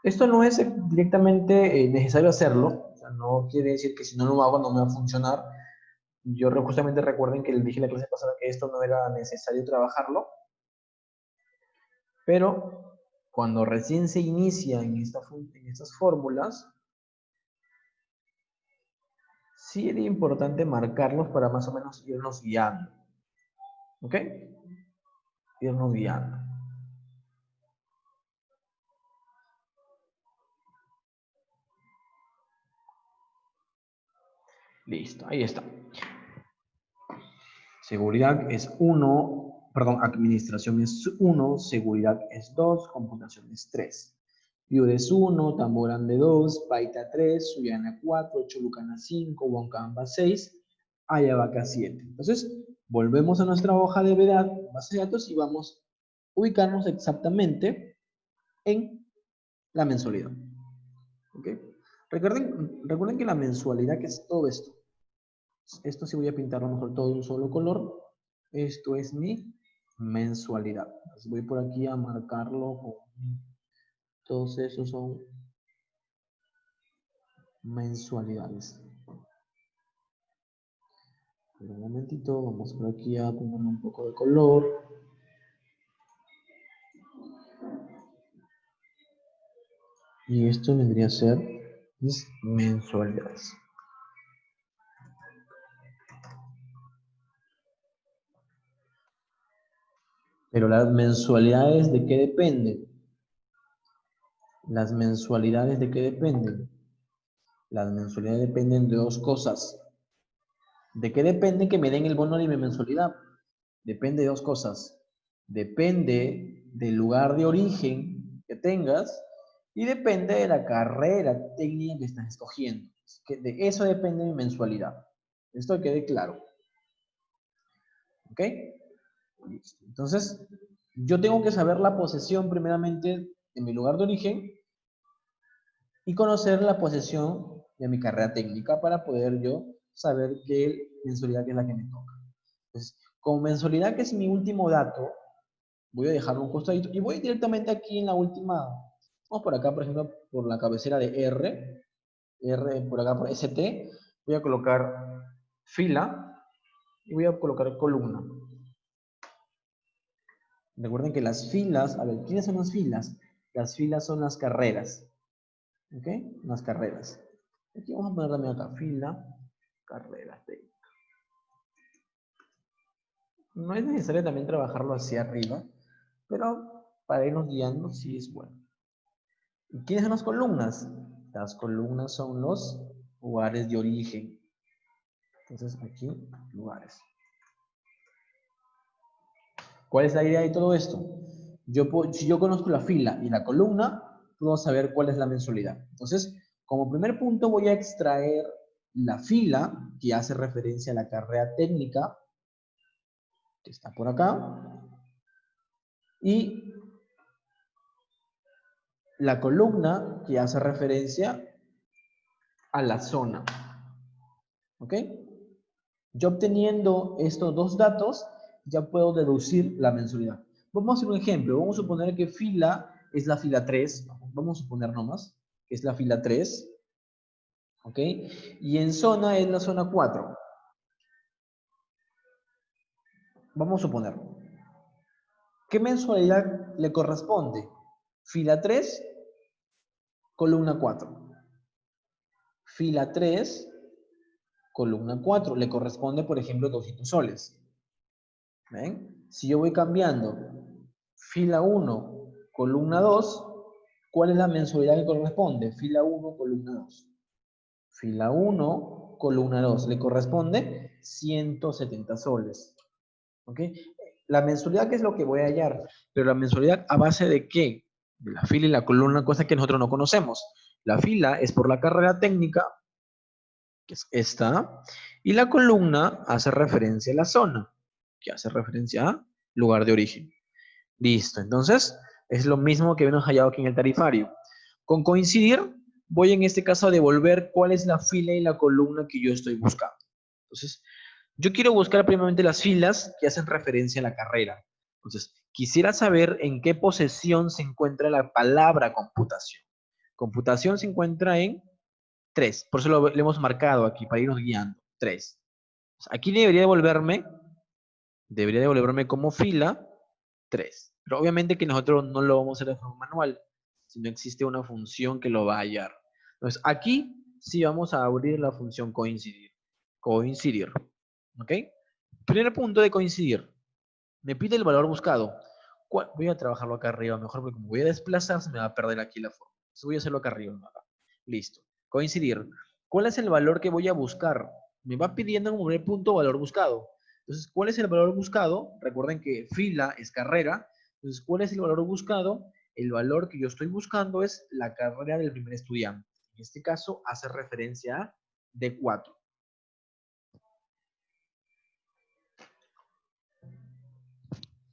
Esto no es directamente necesario hacerlo. O sea, no quiere decir que si no lo hago no me va a funcionar. Yo justamente recuerden que les dije en la clase pasada que esto no era necesario trabajarlo. Pero cuando recién se inicia en estas fórmulas, sí era importante marcarlos para más o menos irnos guiando. ¿Ok? Irnos guiando. Listo, ahí está. Seguridad es 1, perdón, administración es 1, seguridad es 2, computación es 3. Piure es 1, Tamborande 2, Paita 3, Suyana 4, Cholucana 5, Huancabamba 6, Ayabaca 7. Entonces, volvemos a nuestra hoja de base de datos y vamos a ubicarnos exactamente en la mensualidad. ¿Ok? Recuerden que la mensualidad, que es todo esto. Esto sí voy a pintarlo mejor todo de un solo color. Esto es mi mensualidad. Entonces voy por aquí a marcarlo con... Todos esos son mensualidades. Pero un momentito, vamos por aquí a ponerle un poco de color. Y esto vendría a ser mis mensualidades. Pero las mensualidades, ¿de qué dependen? Las mensualidades, ¿de qué dependen? Las mensualidades dependen de dos cosas. ¿De qué depende que me den el bono de mi mensualidad? Depende de dos cosas. Depende del lugar de origen que tengas y depende de la carrera técnica que estás escogiendo. De eso depende mi mensualidad. Esto quede claro. ¿Ok? Listo. Entonces, yo tengo que saber la posesión primeramente de mi lugar de origen y conocer la posesión de mi carrera técnica para poder yo saber qué mensualidad es la que me toca. Entonces, como mensualidad, que es mi último dato, voy a dejarlo un costadito y voy directamente aquí en la última, vamos por acá, por ejemplo, por la cabecera de R por acá por ST, voy a colocar fila y voy a colocar columna. Recuerden que las filas, a ver, ¿quiénes son las filas? Las filas son las carreras, ¿ok? Las carreras. Aquí vamos a poner también acá, fila, carreras. No es necesario también trabajarlo hacia arriba, pero para irnos guiando sí es bueno. ¿Y quiénes son las columnas? Las columnas son los lugares de origen. Entonces aquí, lugares. ¿Cuál es la idea de todo esto? Si yo conozco la fila y la columna, puedo saber cuál es la mensualidad. Entonces, como primer punto voy a extraer la fila, que hace referencia a la carrera técnica, que está por acá, y la columna que hace referencia a la zona. ¿Ok? Yo obteniendo estos dos datos, ya puedo deducir la mensualidad. Vamos a hacer un ejemplo. Vamos a suponer que fila es la fila 3. Vamos a suponer nomás que es la fila 3. ¿Ok? Y en zona es la zona 4. Vamos a suponer. ¿Qué mensualidad le corresponde? Fila 3, columna 4. Fila 3, columna 4. Le corresponde, por ejemplo, 200 soles. ¿Ven? Si yo voy cambiando fila 1, columna 2, ¿cuál es la mensualidad que corresponde? Fila 1, columna 2. Fila 1, columna 2. Le corresponde 170 soles. ¿Ok? La mensualidad, ¿qué es lo que voy a hallar? Pero la mensualidad, ¿a base de qué? De la fila y la columna, cosa que nosotros no conocemos. La fila es por la carrera técnica, que es esta, y la columna hace referencia a la zona, que hace referencia a lugar de origen. Listo, entonces es lo mismo que hemos hallado aquí en el tarifario. Con coincidir, voy en este caso a devolver cuál es la fila y la columna que yo estoy buscando. Entonces, yo quiero buscar primeramente las filas que hacen referencia a la carrera. Entonces, quisiera saber en qué posesión se encuentra la palabra computación. Computación se encuentra en 3, por eso lo hemos marcado aquí para irnos guiando. 3. Aquí debería devolverme como fila 3. Pero obviamente que nosotros no lo vamos a hacer de forma manual, sino existe una función que lo va a hallar. Entonces, aquí sí vamos a abrir la función coincidir. Coincidir. ¿Ok? Primer punto de coincidir. Me pide el valor buscado. Voy a trabajarlo acá arriba mejor, porque como voy a desplazar, se me va a perder aquí la forma. Entonces voy a hacerlo acá arriba. Acá. Listo. Coincidir. ¿Cuál es el valor que voy a buscar? Me va pidiendo en un primer punto valor buscado. Entonces, ¿cuál es el valor buscado? Recuerden que fila es carrera. Entonces, ¿cuál es el valor buscado? El valor que yo estoy buscando es la carrera del primer estudiante. En este caso, hace referencia a D4.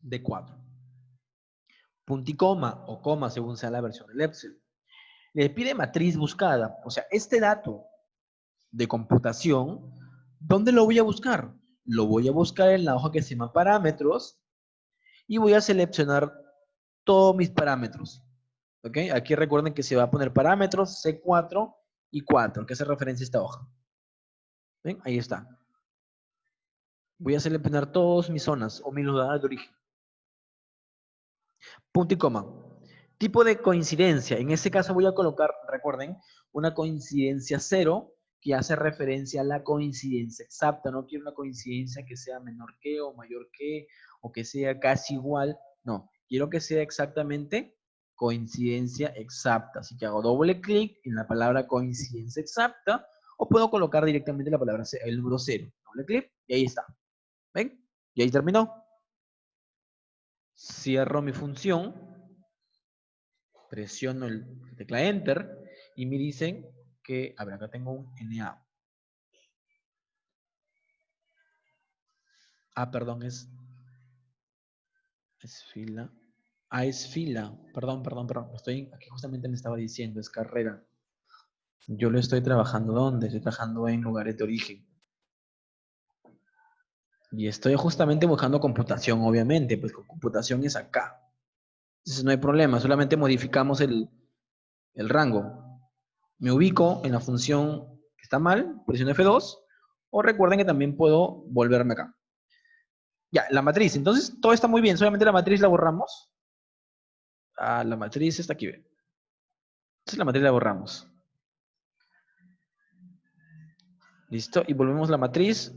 D4. Punto y coma o coma según sea la versión del Excel. Le pide matriz buscada. O sea, este dato de computación, ¿dónde lo voy a buscar? Lo voy a buscar en la hoja que se llama parámetros y voy a seleccionar todos mis parámetros. ¿Ok? Aquí recuerden que se va a poner parámetros C4 y 4, que hace referencia a esta hoja. ¿Ven? Ahí está. Voy a seleccionar todas mis zonas o mis lugares de origen. Punto y coma. Tipo de coincidencia. En este caso voy a colocar, recuerden, una coincidencia 0 que hace referencia a la coincidencia exacta. No quiero una coincidencia que sea menor que o mayor que o que sea casi igual. No, quiero que sea exactamente coincidencia exacta. Así que hago doble clic en la palabra coincidencia exacta o puedo colocar directamente la palabra, el número 0. Doble clic y ahí está. ¿Ven? Y ahí terminó. Cierro mi función. Presiono el tecla Enter y me dicen que, a ver, acá tengo un NA. Ah, perdón, es fila. Ah, es fila. Perdón. Estoy, aquí justamente me estaba diciendo, es carrera. Yo lo estoy trabajando ¿dónde? Estoy trabajando en lugares de origen. Y estoy justamente buscando computación, obviamente, pues computación es acá. Entonces no hay problema, solamente modificamos el rango. Me ubico en la función que está mal, presiono F2, o recuerden que también puedo volverme acá. Ya, la matriz. Entonces, todo está muy bien. Solamente la matriz la borramos. Ah, la matriz está aquí. Entonces, la matriz la borramos. Listo. Y volvemos a la matriz.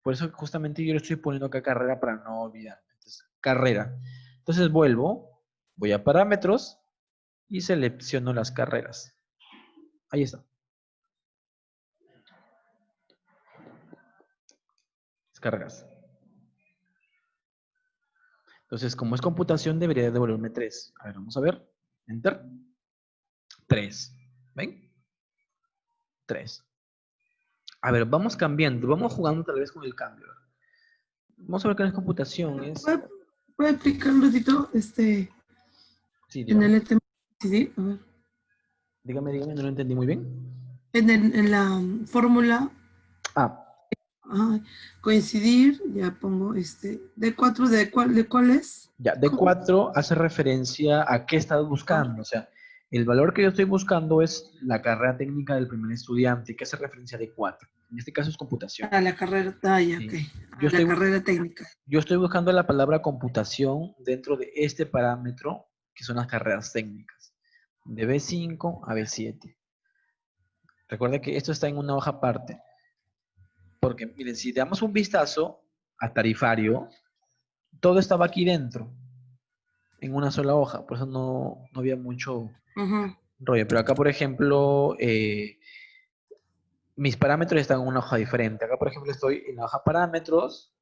Por eso justamente yo le estoy poniendo acá carrera para no olvidar. Entonces, carrera. Entonces, vuelvo. Voy a parámetros. Y selecciono las carreras. Ahí está. Las carreras. Entonces, como es computación, debería devolverme 3. A ver, vamos a ver. Enter. 3. ¿Ven? 3. A ver, vamos cambiando. Vamos jugando tal vez con el cambio. Vamos a ver qué es computación. ¿Puede explicar un ratito Sí, en dígame. el tema Sí, a ver. Dígame, no lo entendí muy bien. En la fórmula, Ah, ah, coincidir, ya pongo D4, ¿de cuál es? ya, D4 hace referencia a qué estás Ah, buscando. O sea, el valor que yo estoy buscando es la carrera técnica del primer estudiante, que hace referencia a D4. En este caso es computación. a la carrera, ya, ok. ¿Sí? Yo A la estoy, carrera técnica. yo estoy buscando la palabra computación dentro de este parámetro, que son las carreras técnicas, de B5 a B7. Recuerda que esto está en una hoja aparte, porque miren, si damos un vistazo a tarifario, todo estaba aquí dentro, en una sola hoja, por eso no había mucho Ujú, rollo. Pero acá, por ejemplo, mis parámetros están en una hoja diferente. Acá, por ejemplo, estoy en la hoja parámetros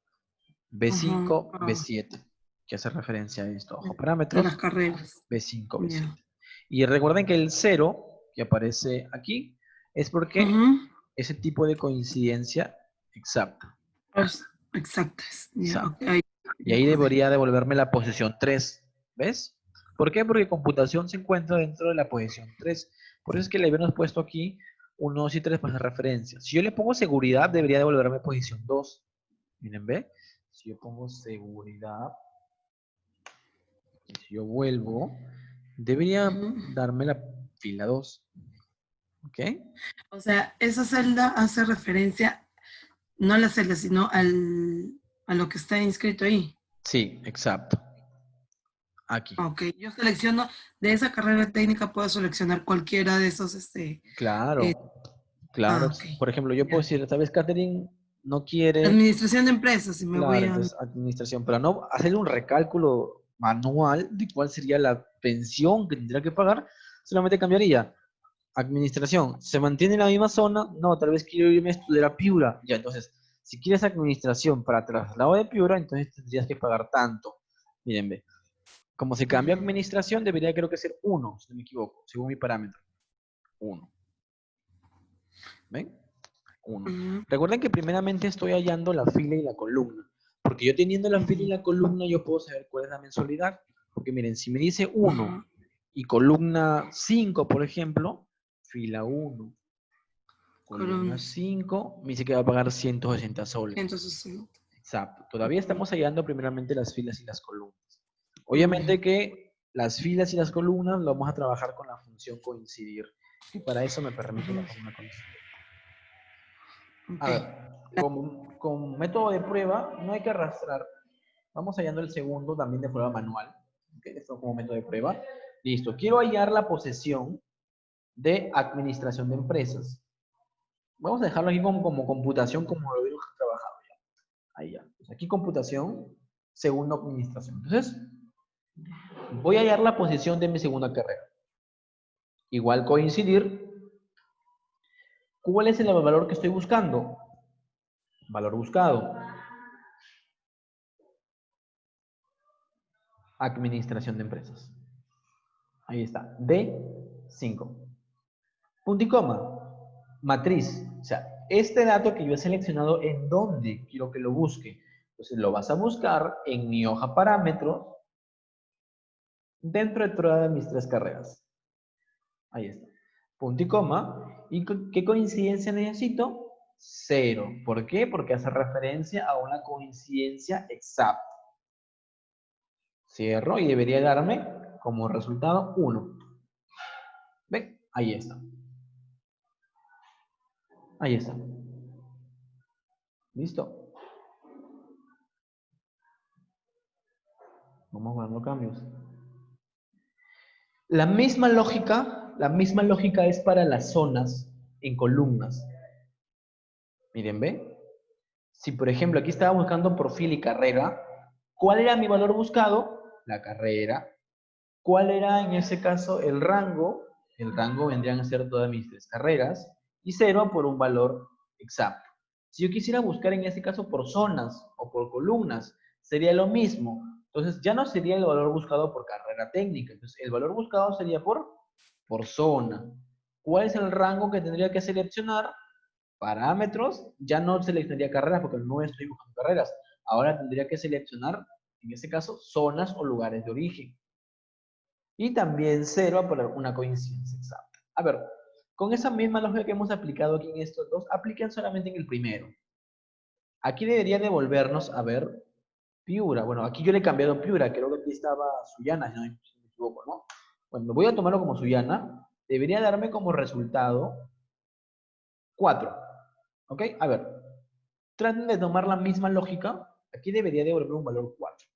ujú, B5, B7, que hace referencia a esto. Hoja de las parámetros carreras. B5, Ya. B7. Y recuerden que el 0 que aparece aquí es porque Ujú, ese tipo de coincidencia exacta. pues, exactas. Ya, ok, Exacto. ahí Y me ahí acordé. debería devolverme la posición 3. ¿Ves? ¿Por qué? Porque computación se encuentra dentro de la posición 3. Por eso es que le habíamos puesto aquí 1, 2 y 3 para hacer referencia. Si yo le pongo seguridad, debería devolverme posición 2. Miren, ¿ve? Si yo pongo seguridad, y si yo vuelvo, debería Ujú. darme la fila 2. ¿Ok? O sea, esa celda hace referencia, no a la celda, sino a lo que está inscrito ahí. Sí, exacto. Aquí. Ok, yo selecciono, de esa carrera técnica puedo seleccionar cualquiera de esos, eh, Claro, claro. ok, Por ejemplo, yo puedo ya. decir, ¿sabes, Catherine? No quiere. Administración de empresas, y me voy Claro, a... entonces administración, pero no hacer un recálculo manual de cuál sería la pensión que tendría que pagar, solamente cambiaría. Administración, ¿se mantiene en la misma zona? No, tal vez quiero irme a estudiar a Piura. Ya, entonces, si quieres administración para traslado de Piura, entonces tendrías que pagar tanto. Miren, ve. Como se cambia Ujú, administración, debería creo que ser uno, si no me equivoco, según mi parámetro. Uno. ¿Ven? Uno. ujú, Recuerden que primeramente estoy hallando la fila y la columna, porque yo teniendo la fila y ujú, la columna yo puedo saber cuál es la mensualidad, porque miren, si me dice uno ujú. y columna 5 por ejemplo, fila uno, columna Columnas, 5 me dice que va a pagar 160 soles. 160. Exacto, todavía estamos hallando primeramente las filas y las columnas. Ya, Obviamente que las filas y las columnas lo vamos a trabajar con la función coincidir, y para eso me permite la ujú, fórmula coincidir. ok. A ver, con método de prueba no hay que arrastrar. Vamos hallando el segundo también de forma manual. ¿Ok? Esto como método de prueba. Listo. Quiero hallar la posesión de administración de empresas. Vamos a dejarlo aquí como computación, como lo habíamos trabajado ya. Ahí ya. Pues aquí computación, segundo administración. Entonces, voy a hallar la posesión de mi segunda carrera. Igual coincidir. ¿Cuál es el valor que estoy buscando? Valor buscado. Administración de empresas. Ahí está. D5. Punto y coma. Matriz. O sea, este dato que yo he seleccionado, ¿en dónde quiero que lo busque? Entonces lo vas a buscar en mi hoja parámetros dentro de todas mis tres carreras. Ahí está. Punto y coma. ¿Y qué coincidencia necesito? Cero. ¿Por qué? Porque hace referencia a una coincidencia exacta. Cierro y debería darme como resultado 1. ¿Ven? Ahí está. Ahí está. ¿Listo? Vamos guardando cambios. La misma lógica es para las zonas en columnas. Miren, ¿ve? Si por ejemplo aquí estaba buscando perfil y carrera, ¿cuál era mi valor buscado? La carrera. ¿Cuál era en ese caso el rango? El rango vendrían a ser todas mis tres carreras y 0 por un valor exacto. Si yo quisiera buscar en este caso por zonas o por columnas, sería lo mismo. Entonces ya no sería el valor buscado por carrera técnica. Entonces el valor buscado sería por zona. ¿Cuál es el rango que tendría que seleccionar? Parámetros. Ya no seleccionaría carreras porque no estoy buscando carreras. Ahora tendría que seleccionar, en este caso, zonas o lugares de origen. Y también 0 a poner una coincidencia exacta. A ver, con esa misma lógica que hemos aplicado aquí en estos dos, apliquen solamente en el primero. Aquí debería devolvernos, a ver, Piura. Bueno, aquí yo le he cambiado Piura, creo que aquí estaba Sullana, si no me equivoco, ¿no? Bueno, voy a tomarlo como Sullana. Debería darme como resultado 4. ¿Ok? A ver, traten de tomar la misma lógica. Aquí debería devolver un valor 4.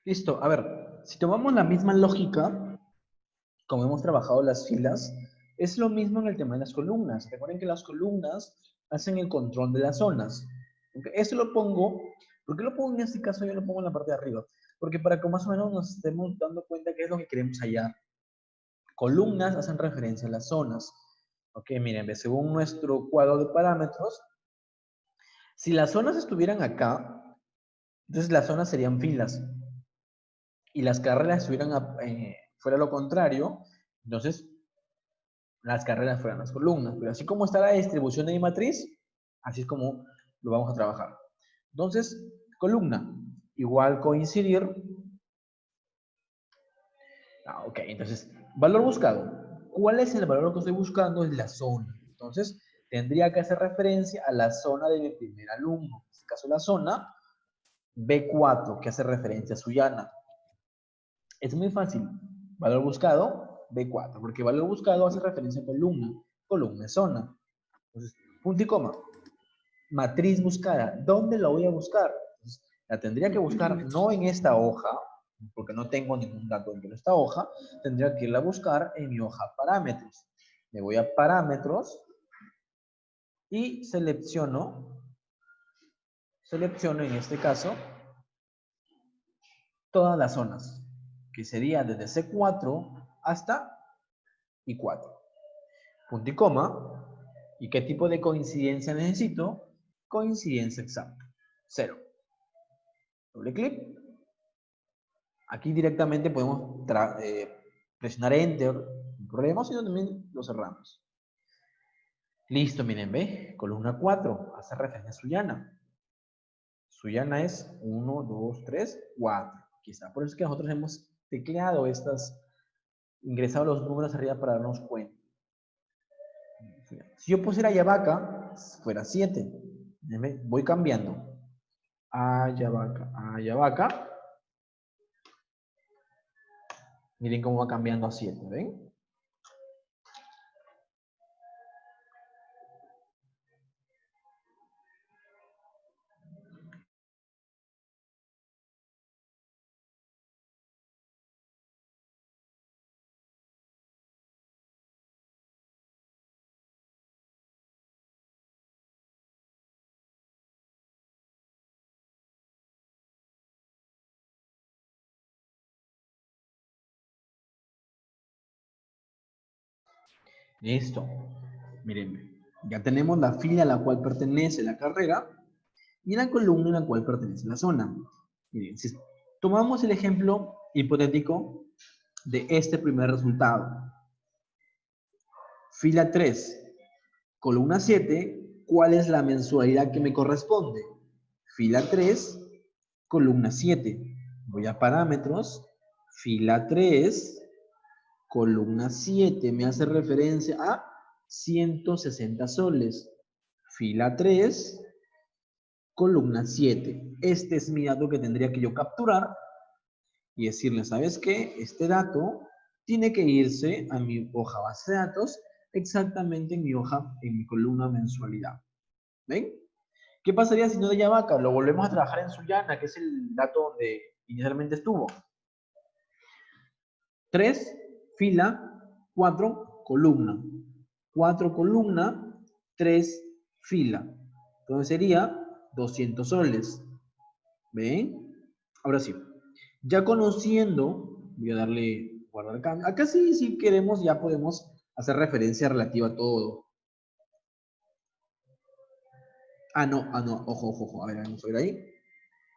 Listo, a ver, si tomamos la misma lógica, como hemos trabajado las filas, es lo mismo en el tema de las columnas. Recuerden que las columnas hacen el control de las zonas. ¿Okay? Esto lo pongo, ¿por qué lo pongo en este caso? Yo lo pongo en la parte de arriba. Porque para que más o menos nos estemos dando cuenta qué es lo que queremos hallar. Columnas hacen referencia a las zonas. Ok, miren, según nuestro cuadro de parámetros, si las zonas estuvieran acá, entonces las zonas serían filas. Y las carreras estuvieran fuera lo contrario, entonces las carreras fueran las columnas. Pero así como está la distribución de mi matriz, así es como lo vamos a trabajar. Entonces, columna, igual coincidir. Ok, entonces, valor buscado. ¿Cuál es el valor que estoy buscando? Es la zona. Entonces, tendría que hacer referencia a la zona de mi primer alumno. En este caso, la zona B4, que hace referencia a Sullana. Es muy fácil. Valor buscado, B4, porque valor buscado hace referencia a columna. Columna es zona. Entonces, punto y coma. Matriz buscada. ¿Dónde la voy a buscar? Entonces, la tendría que buscar no en esta hoja, porque no tengo ningún dato dentro de esta hoja. Tendría que irla a buscar en mi hoja parámetros. Me voy a parámetros y selecciono en este caso todas las zonas, que sería desde C4 hasta I4. Punto y coma. ¿Y qué tipo de coincidencia necesito? Coincidencia exacta. 0. Doble clic. Aquí directamente podemos presionar Enter. No problema, sino también lo cerramos. Listo, miren, ve. Columna 4. Hace referencia a Sullana. Sullana es 1, 2, 3, 4. Aquí está. Por eso es que nosotros hemos tecleado ingresado los números arriba para darnos cuenta. Si yo pusiera Ayabaca, fuera 7. Voy cambiando. Ayabaca, Ayabaca. Miren cómo va cambiando a 7, ¿ven? Listo. Miren, ya tenemos la fila a la cual pertenece la carrera y la columna a la cual pertenece la zona. Miren, si tomamos el ejemplo hipotético de este primer resultado. Fila 3, columna 7, ¿cuál es la mensualidad que me corresponde? Fila 3, columna 7. Voy a parámetros, fila 3, columna 7, me hace referencia a 160 soles. Fila 3, columna 7. Este es mi dato que tendría que yo capturar y decirle, ¿sabes qué? Este dato tiene que irse a mi hoja base de datos exactamente en mi columna mensualidad. ¿Ven? ¿Qué pasaría si no de Yavaca? Lo volvemos a trabajar en Sullana, que es el dato donde inicialmente estuvo. 3, fila, 4, columna. 4 columna, 3 fila. Entonces sería 200 soles. ¿Ven? Ahora sí. Ya conociendo, voy a darle guardar cambio. Acá sí, si queremos, ya podemos hacer referencia relativa a todo. No, ojo, ojo, ojo. A ver, vamos a ver ahí.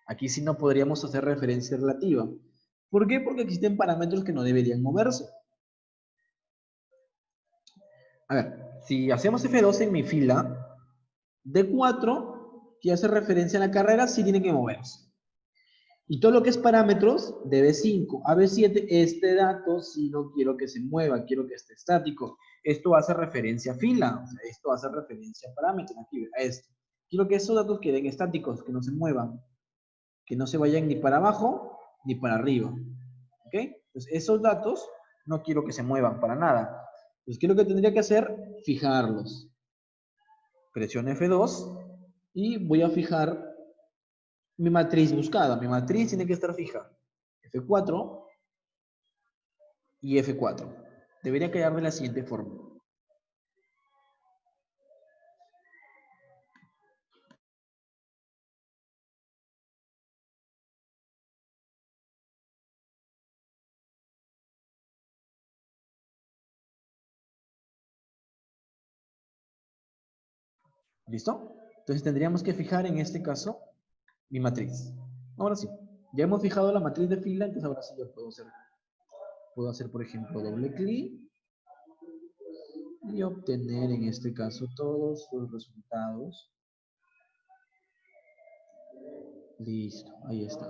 Aquí sí no podríamos hacer referencia relativa. ¿Por qué? Porque existen parámetros que no deberían moverse. A ver, si hacemos F2 en mi fila, D4, que hace referencia a la carrera, sí tiene que moverse. Y todo lo que es parámetros de B5 a B7, este dato sí no quiero que se mueva, quiero que esté estático. Esto hace referencia a fila, o sea, esto hace referencia a parámetros, aquí a esto. Quiero que esos datos queden estáticos, que no se muevan, que no se vayan ni para abajo ni para arriba. ¿Ok? Entonces, esos datos no quiero que se muevan para nada. Entonces, ¿qué es lo que tendría que hacer? Fijarlos. Presiono F2 y voy a fijar mi matriz buscada. Mi matriz tiene que estar fija. F4 y F4. Debería quedar de la siguiente forma. ¿Listo? Entonces tendríamos que fijar en este caso mi matriz. Ahora sí, ya hemos fijado la matriz de fila, entonces ahora sí ya puedo hacer por ejemplo doble clic y obtener en este caso todos los resultados. Listo, ahí está.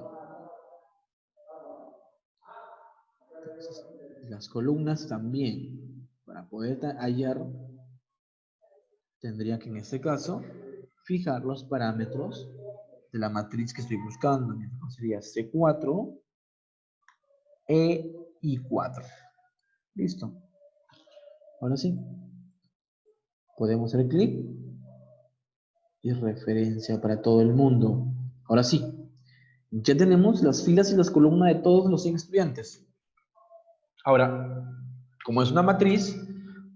Entonces, las columnas también, para poder hallar, tendría que en este caso fijar los parámetros de la matriz que estoy buscando. En este caso sería C4, E y 4. Listo. Ahora sí, podemos hacer clic y referencia para todo el mundo. Ahora sí, ya tenemos las filas y las columnas de todos los 100 estudiantes. Ahora, como es una matriz,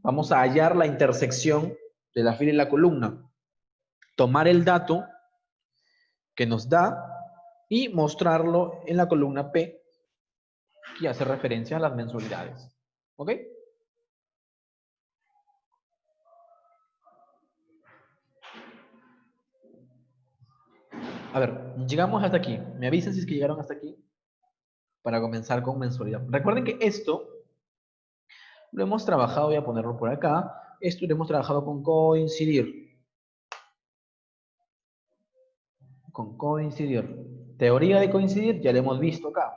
vamos a hallar la intersección de la fila y la columna. Tomar el dato que nos da y mostrarlo en la columna P, que hace referencia a las mensualidades. ¿Ok? A ver, llegamos hasta aquí. Me avisan si es que llegaron hasta aquí para comenzar con mensualidad. Recuerden que esto lo hemos trabajado, voy a ponerlo por acá. Esto lo hemos trabajado con coincidir. Con coincidir. Teoría de coincidir, ya lo hemos visto acá.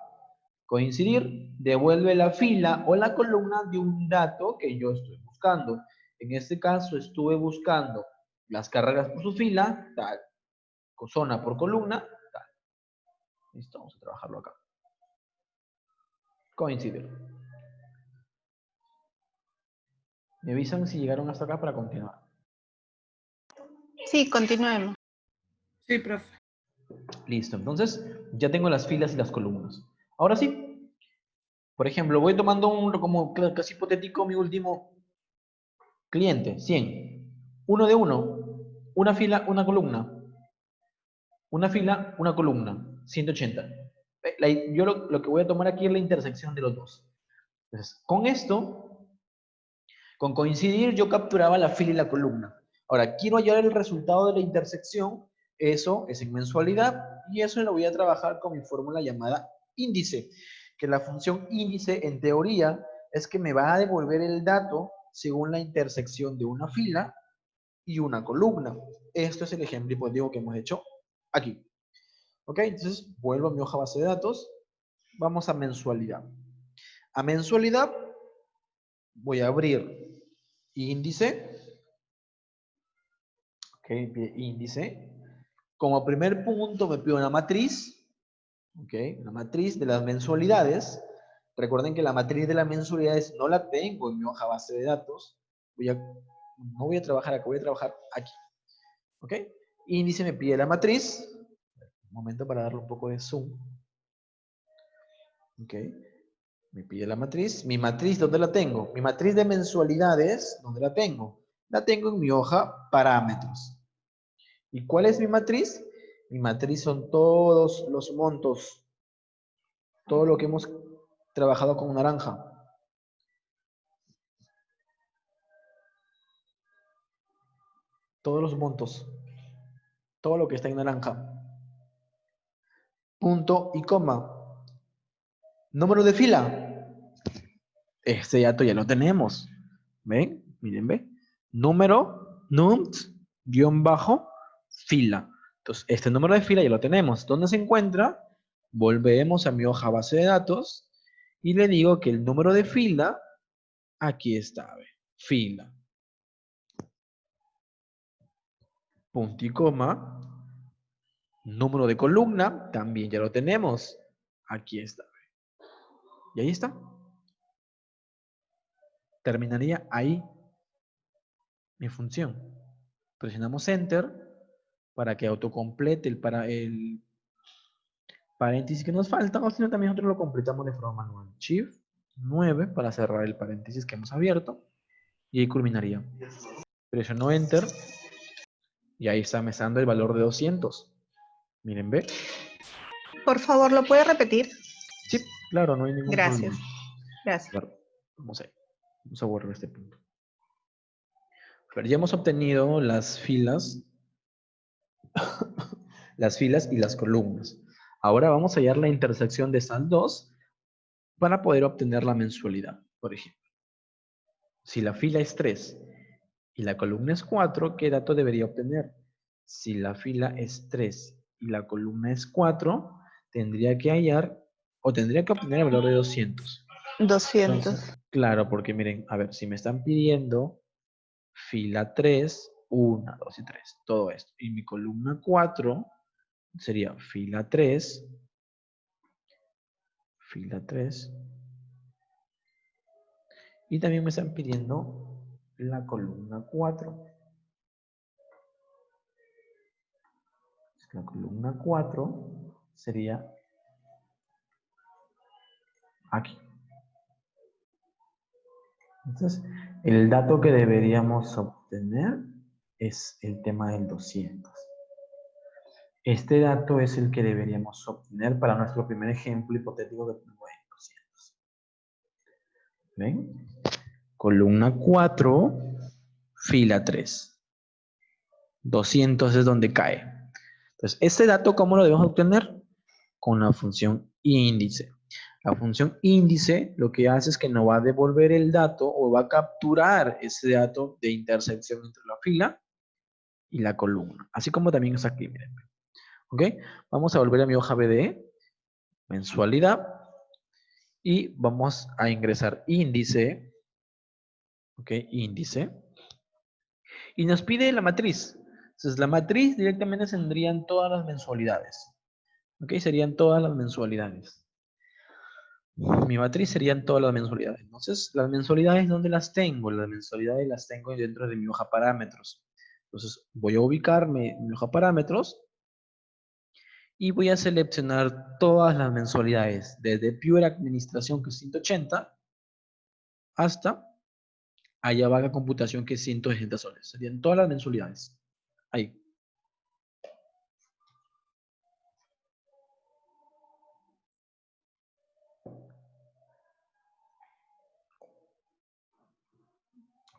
Coincidir devuelve la fila o la columna de un dato que yo estoy buscando. En este caso estuve buscando las carreras por su fila, tal. Zona por columna, tal. Listo, vamos a trabajarlo acá. Coincidir. Me avisan si llegaron hasta acá para continuar. Sí, continuemos. Sí, profe. Listo, entonces ya tengo las filas y las columnas. Ahora sí, por ejemplo, voy tomando como casi hipotético mi último cliente, 100. Uno de uno, una fila, una columna. Una fila, una columna, 180. Yo lo que voy a tomar aquí es la intersección de los dos. Entonces, con esto, con coincidir, yo capturaba la fila y la columna. Ahora, quiero hallar el resultado de la intersección. Eso es en mensualidad y eso lo voy a trabajar con mi fórmula llamada índice. Que la función índice, en teoría, es que me va a devolver el dato según la intersección de una fila y una columna. Esto es el ejemplo hipotético que hemos hecho aquí. ¿Ok? Entonces, vuelvo a mi hoja base de datos. Vamos a mensualidad. A mensualidad voy a abrir índice. Ok, índice. Como primer punto me pido una matriz. Ok, una matriz de las mensualidades. Recuerden que la matriz de las mensualidades no la tengo en mi hoja base de datos. No voy a trabajar acá, voy a trabajar aquí. ¿Ok? Índice me pide la matriz. Un momento para darle un poco de zoom. ¿Ok? Me pide la matriz. Mi matriz, ¿dónde la tengo? Mi matriz de mensualidades, ¿dónde la tengo? La tengo en mi hoja parámetros. ¿Y cuál es mi matriz? Mi matriz son todos los montos. Todo lo que hemos trabajado con naranja. Todos los montos. Todo lo que está en naranja. Punto y coma. Número de fila. Este dato ya lo tenemos. ¿Ven? Miren, ¿ven? Número, numt, guión bajo, fila. Entonces, este número de fila ya lo tenemos. ¿Dónde se encuentra? Volvemos a mi hoja base de datos y le digo que el número de fila, aquí está, ¿ve? Fila. Punto y coma. Número de columna, también ya lo tenemos. Aquí está. Y ahí está. Terminaría ahí mi función. Presionamos Enter para que autocomplete el paréntesis que nos falta, o si no también nosotros lo completamos de forma manual. Shift 9 para cerrar el paréntesis que hemos abierto y ahí culminaría. Presiono Enter y ahí está, me está dando el valor de 200. Miren, ¿ve? Por favor, ¿lo puede repetir? Sí, claro, no hay ningún Gracias. problema. Gracias. A ver, vamos a borrar este punto. A ver, ya hemos obtenido las filas, y las columnas. Ahora vamos a hallar la intersección de estas dos para poder obtener la mensualidad, por ejemplo. Si la fila es 3 y la columna es 4, ¿qué dato debería obtener? Si la fila es 3 y la columna es 4, tendría que hallar o tendría que obtener el valor de 200. 200. Entonces, claro, porque miren, a ver, si me están pidiendo fila 3, 1, 2 y 3, todo esto. Y mi columna 4 sería fila 3, y también me están pidiendo la columna 4. La columna 4 sería aquí. Entonces, el dato que deberíamos obtener es el tema del 200. Este dato es el que deberíamos obtener para nuestro primer ejemplo hipotético que tenemos en 200. ¿Ven? Columna 4, fila 3. 200 es donde cae. Entonces, este dato, ¿cómo lo debemos obtener? Con la función índice. La función índice lo que hace es que nos va a devolver el dato o va a capturar ese dato de intersección entre la fila y la columna. Así como también es aquí, miren. ¿Ok? Vamos a volver a mi hoja BDE, mensualidad, y vamos a ingresar índice. ¿Ok? Índice. Y nos pide la matriz. Entonces, la matriz directamente tendrían todas las mensualidades. ¿Ok? Serían todas las mensualidades. Mi matriz serían todas las mensualidades. Entonces, las mensualidades, ¿dónde las tengo? Las mensualidades las tengo dentro de mi hoja parámetros. Entonces, voy a ubicarme en mi hoja parámetros y voy a seleccionar todas las mensualidades, desde Pure Administración, que es 180, hasta Ayabaca Computación, que es 160 soles. Serían todas las mensualidades. Ahí.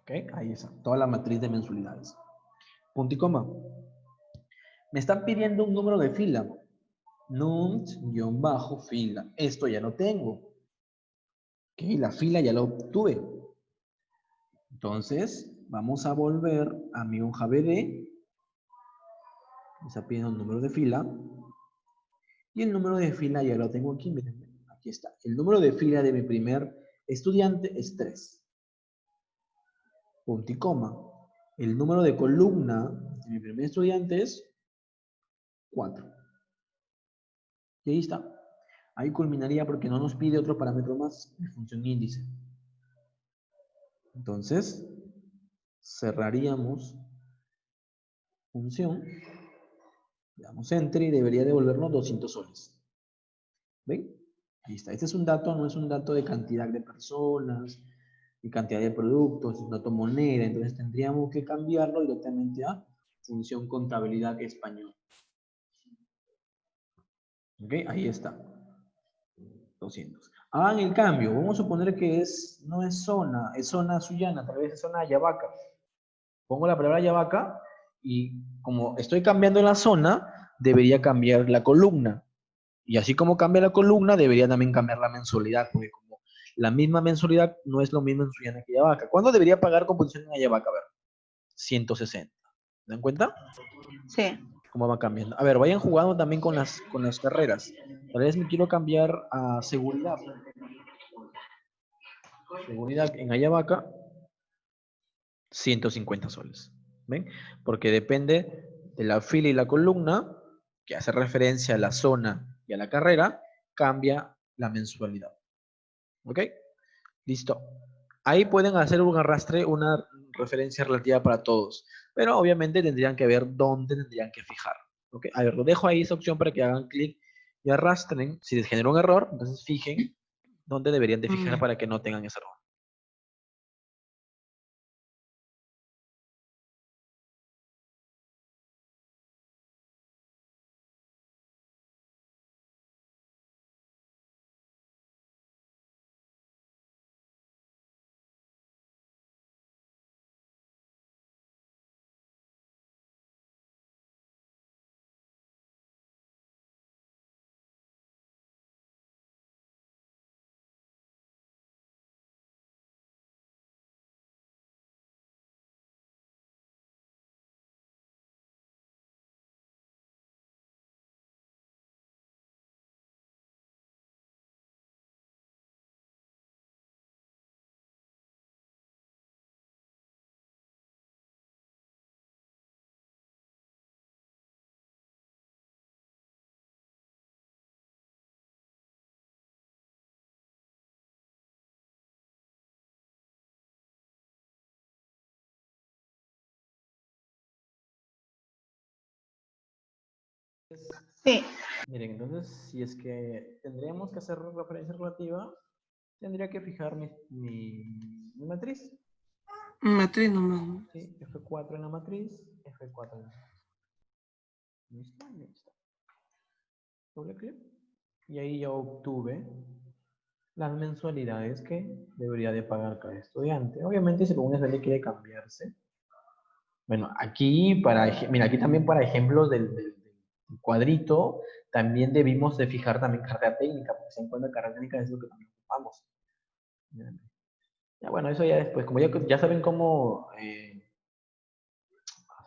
¿Ok? Ahí está. Toda la matriz de mensualidades. Punto y coma. Me están pidiendo un número de fila. Nunt-fila. Esto ya lo tengo. Ok, la fila ya la obtuve. Entonces, vamos a volver a mi hoja BD. Me está pidiendo un número de fila. Y el número de fila ya lo tengo aquí. Miren, aquí está. El número de fila de mi primer estudiante es 3. Punto y coma. El número de columna de mi primer estudiante es 4. Y ahí está. Ahí culminaría porque no nos pide otro parámetro más de función índice. Entonces, cerraríamos función, le damos enter y debería devolvernos 200 soles. ¿Ven? Ahí está. Este es un dato, no es un dato de cantidad de personas, de cantidad de productos, es un dato moneda, entonces tendríamos que cambiarlo directamente a función contabilidad español. ¿Ok? Ahí está. 200. Hagan el cambio. Vamos a suponer que no es zona, es zona Sullana, a través de zona Ayabaca. Pongo la palabra Ayabaca y como estoy cambiando la zona, debería cambiar la columna. Y así como cambia la columna, debería también cambiar la mensualidad, porque como la misma mensualidad no es lo mismo en Sullana que Ayabaca. ¿Cuándo debería pagar composición en Ayabaca? A ver, 160. ¿Se dan cuenta? Sí. Cómo va cambiando. A ver, vayan jugando también con las carreras. Tal vez me quiero cambiar a seguridad. Seguridad en Ayabaca, 150 soles. ¿Ven? Porque depende de la fila y la columna, que hace referencia a la zona y a la carrera, cambia la mensualidad. ¿Ok? Listo. Ahí pueden hacer un arrastre, una referencia relativa para todos. Pero obviamente tendrían que ver dónde tendrían que fijar. ¿Ok? A ver, lo dejo ahí esa opción para que hagan clic y arrastren. Si les genera un error, entonces fijen dónde deberían de fijar Ya. para que no tengan ese error. Sí, Miren, entonces, si es que tendríamos que hacer referencia relativa, tendría que fijar mi matriz. Matriz nomás. ¿Sí? F4 en la matriz, F4 en la matriz. ¿Listo? Ahí está. Doble clic. Y ahí ya obtuve las mensualidades que debería de pagar cada estudiante. Obviamente, si alguna vez quiere cambiarse. Bueno, aquí, mira, aquí también para ejemplos del cuadrito, también debimos de fijar también carga técnica, porque se encuentra carga técnica es lo que también ocupamos. Ya, bueno, eso ya después, como ya saben cómo, se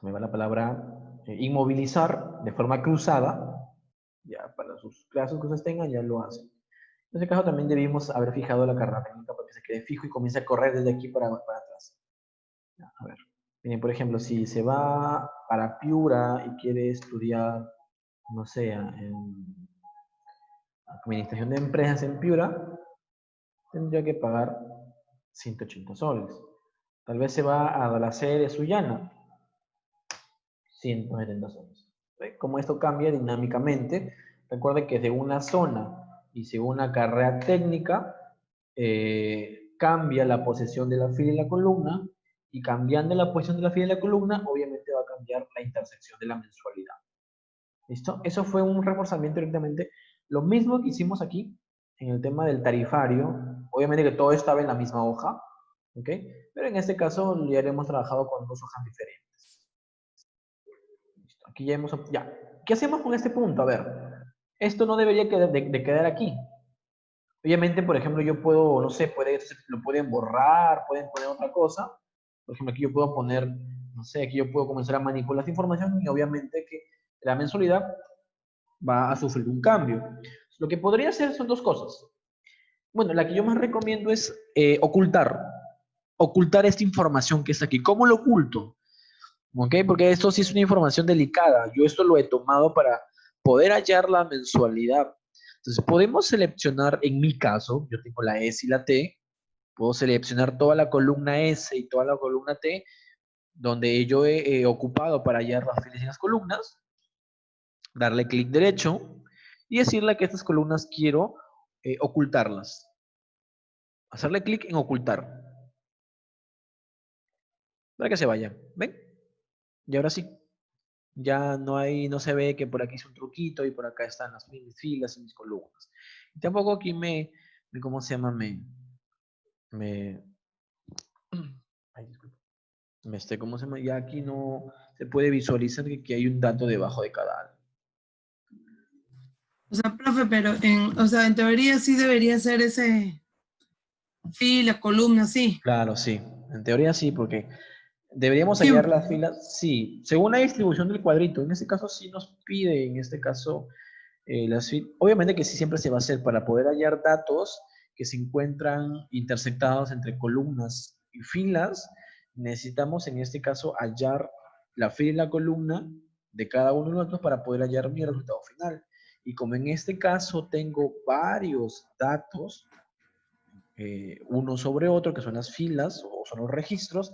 me va la palabra, inmovilizar de forma cruzada, ya para sus clases que ustedes tengan, ya lo hacen. En ese caso también debimos haber fijado la carga técnica para que se quede fijo y comience a correr desde aquí para atrás. Ya, a ver. Miren, por ejemplo, si se va para Piura y quiere estudiar, no sé, en administración de empresas en Piura, tendría que pagar 180 soles. Tal vez se va a la sede de Sullana, 170 soles. ¿Ve? Como esto cambia dinámicamente, recuerden que de una zona y según una carrera técnica, cambia la posición de la fila y la columna, y cambiando la posición de la fila y la columna, obviamente va a cambiar la intersección de la mensualidad. ¿Listo? Eso fue un reforzamiento directamente. Lo mismo que hicimos aquí en el tema del tarifario. Obviamente que todo estaba en la misma hoja, ¿ok? Pero en este caso ya hemos trabajado con dos hojas diferentes. ¿Listo? Aquí ya hemos... Ya. ¿Qué hacemos con este punto? A ver, esto no debería de quedar aquí. Obviamente, por ejemplo, yo puedo, no sé, lo pueden borrar, pueden poner otra cosa. Por ejemplo, aquí yo puedo poner, no sé, aquí yo puedo comenzar a manipular esta información y obviamente que la mensualidad va a sufrir un cambio. Lo que podría hacer son dos cosas. Bueno, la que yo más recomiendo es ocultar esta información que está aquí. ¿Cómo lo oculto? ¿Ok? Porque esto sí es una información delicada. Yo esto lo he tomado para poder hallar la mensualidad. Entonces, podemos seleccionar, en mi caso, yo tengo la S y la T, puedo seleccionar toda la columna S y toda la columna T, donde yo he ocupado para hallar las filas y las columnas, darle clic derecho y decirle que estas columnas quiero ocultarlas. Hacerle clic en ocultar. Para que se vayan. ¿Ven? Y ahora sí. Ya no se ve que por aquí es un truquito y por acá están mis filas y mis columnas. Y tampoco aquí ¿cómo se llama? Ay, disculpa. ¿Cómo se llama? Ya aquí no se puede visualizar que hay un dato debajo de cada algo. O sea, profe, pero en teoría sí debería ser ese fila, columna, sí. Claro, sí. En teoría sí, porque deberíamos hallar Siempre, las ¿no? filas, sí, según la distribución del cuadrito. En este caso sí nos pide, en este caso, obviamente que sí siempre se va a hacer para poder hallar datos que se encuentran intersectados entre columnas y filas. Necesitamos en este caso hallar la fila y la columna de cada uno de nosotros para poder hallar mi resultado final. Y como en este caso tengo varios datos, uno sobre otro, que son las filas o son los registros,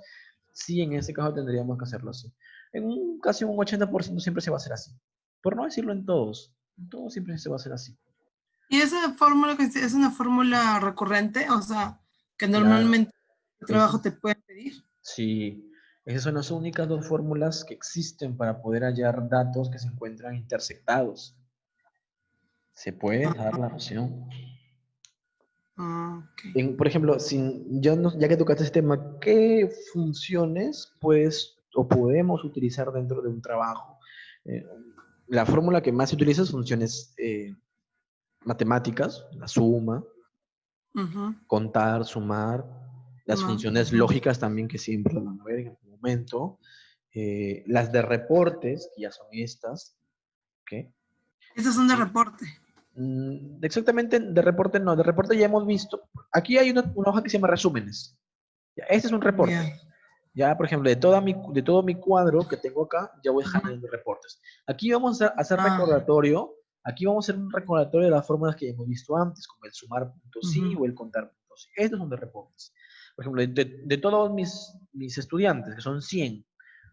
sí, en este caso tendríamos que hacerlo así. Casi un 80% siempre se va a hacer así. Por no decirlo en todos. Todo siempre se va a hacer así. ¿Y esa fórmula que es una fórmula recurrente? O sea, que Claro. normalmente el trabajo te puede pedir. Sí, esas son las únicas dos fórmulas que existen para poder hallar datos que se encuentran intersectados. Se puede dar la noción. Ok. Por ejemplo, ya que tocaste este tema, ¿qué funciones puedes o podemos utilizar dentro de un trabajo? Eh, la fórmula que más se utiliza es funciones matemáticas, la suma, Ujú. contar, sumar, las funciones Ujú. lógicas también que siempre las van a ver en algún momento, las de reportes, que ya son estas, ¿ok? Esas son de reporte. Exactamente, de reporte no, de reporte ya hemos visto. Aquí hay una hoja que se llama resúmenes. Ya, este es un reporte. Ya. Ya, por ejemplo, de todo mi cuadro que tengo acá, ya voy Ujú. generando reportes. Aquí vamos a hacer Ah, recordatorio. Aquí vamos a hacer un recordatorio de las fórmulas que ya hemos visto antes, como el sumar punto sí ujú. o el contar punto sí. Estos son de reportes. Por ejemplo, de todos mis estudiantes, que son 100,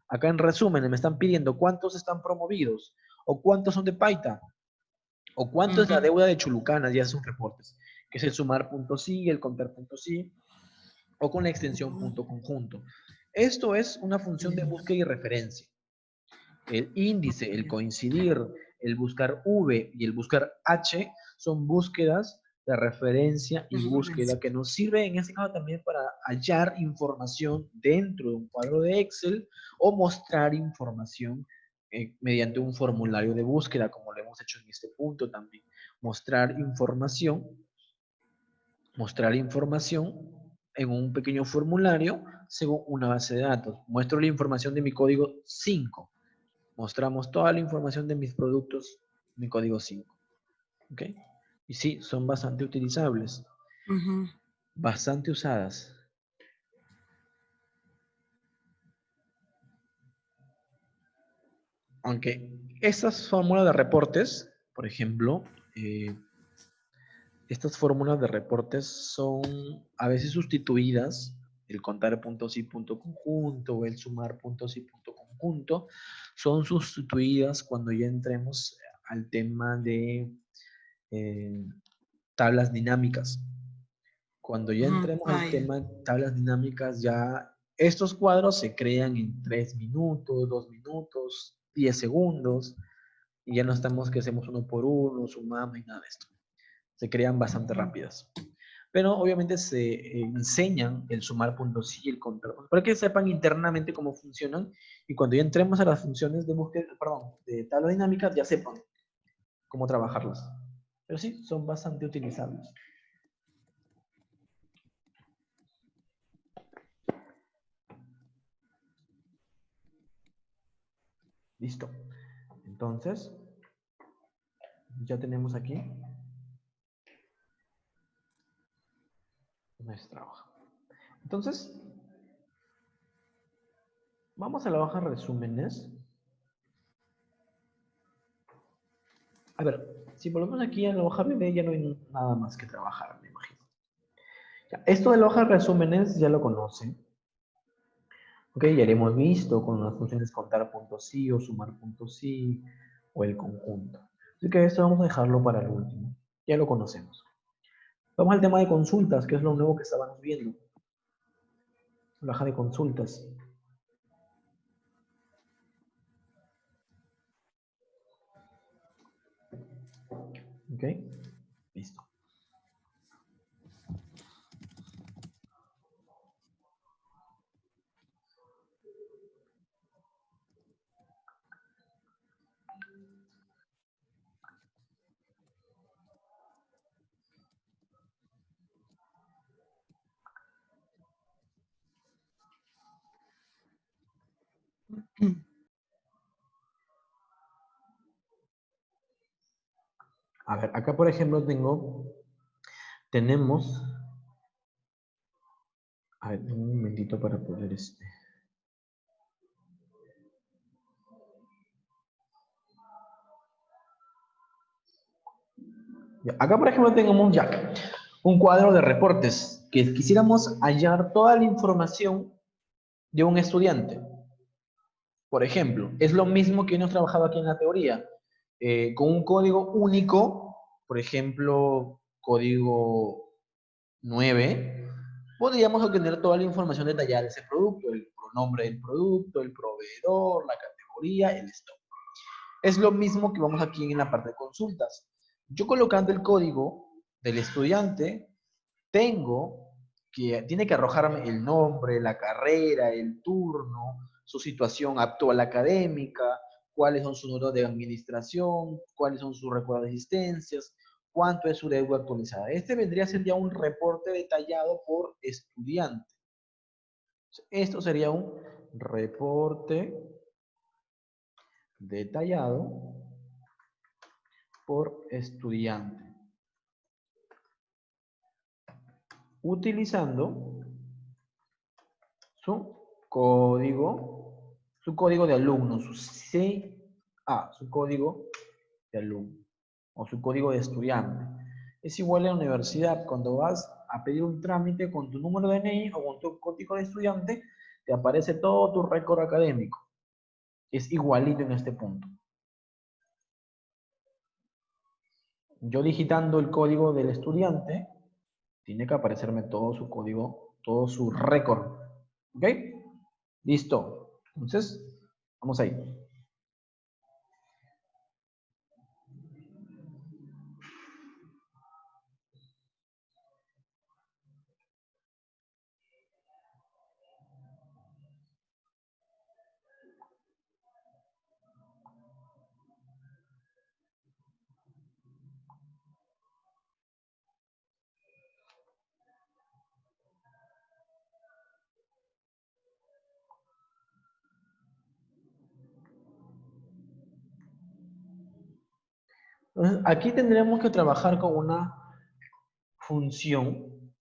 acá en resumen me están pidiendo cuántos están promovidos o cuántos son de Paita o cuánto es la Ujú. deuda de Chulucanas, ya son reportes, que es el sumar punto sí, el contar punto sí, o con la extensión punto conjunto. Esto es una función de búsqueda y referencia. El índice, el coincidir, el buscar V y el buscar H son búsquedas de referencia y búsqueda que nos sirve en este caso también para hallar información dentro de un cuadro de Excel o mostrar información mediante un formulario de búsqueda, como lo hemos hecho en este punto también. Mostrar información en un pequeño formulario según una base de datos. Muestro la información de mi código 5. Mostramos toda la información de mis productos en mi código 5. ¿Ok? Y sí, son bastante utilizables, Ujú. bastante usadas. Aunque estas fórmulas de reportes, por ejemplo, estas fórmulas de reportes son a veces sustituidas, el contar puntos y punto conjunto o el sumar puntos y punto conjunto, son sustituidas cuando ya entremos al tema de eh, tablas dinámicas. Cuando ya Ujú. entremos al Ah, ya. tema de tablas dinámicas, ya estos cuadros se crean en 3 minutos, 2 minutos, 10 segundos, y ya no estamos que hacemos uno por uno, sumamos y nada de esto. Se crean bastante Ujú. rápidas. Pero obviamente se enseñan el sumar puntos y el contar, para que sepan internamente cómo funcionan y cuando ya entremos a las funciones de búsqueda, perdón, de tabla dinámica, ya sepan cómo trabajarlas. Pero sí, son bastante utilizables. Listo. Entonces, ya tenemos aquí nuestra hoja. Entonces, vamos a la hoja resúmenes. A ver, si volvemos aquí a la hoja bebé, ya no hay nada más que trabajar, me imagino. Ya, esto de la hoja resúmenes ya lo conocen. Ok, ya lo hemos visto con las funciones contar puntos sí o sumar puntos sí o el conjunto. Así que esto vamos a dejarlo para el último. Ya lo conocemos. Vamos al tema de consultas, que es lo nuevo que estábamos viendo. La hoja de consultas. Ok, listo. A ver, acá por ejemplo tenemos, a ver, un momentito para poder Ya, acá por ejemplo tenemos ya un cuadro de reportes que quisiéramos hallar toda la información de un estudiante. Por ejemplo, es lo mismo que hemos trabajado aquí en la teoría. con un código único, por ejemplo, código 9, podríamos obtener toda la información detallada de ese producto, el pronombre del producto, el proveedor, la categoría, el stock. Es lo mismo que vamos aquí en la parte de consultas. Yo colocando el código del estudiante, tiene que arrojarme el nombre, la carrera, el turno, su situación actual académica, cuáles son sus notas de administración, cuáles son sus recuerdos de asistencias, cuánto es su deuda actualizada. Este vendría a ser ya un reporte detallado por estudiante. Esto sería un reporte detallado por estudiante, utilizando su código de alumno, su su código de alumno, o su código de estudiante. Es igual a la universidad, cuando vas a pedir un trámite con tu número de DNI o con tu código de estudiante, te aparece todo tu récord académico. Es igualito en este punto. Yo digitando el código del estudiante, tiene que aparecerme todo su código, todo su récord. ¿Ok? Listo. Entonces, vamos ahí. Entonces, aquí tendremos que trabajar con una función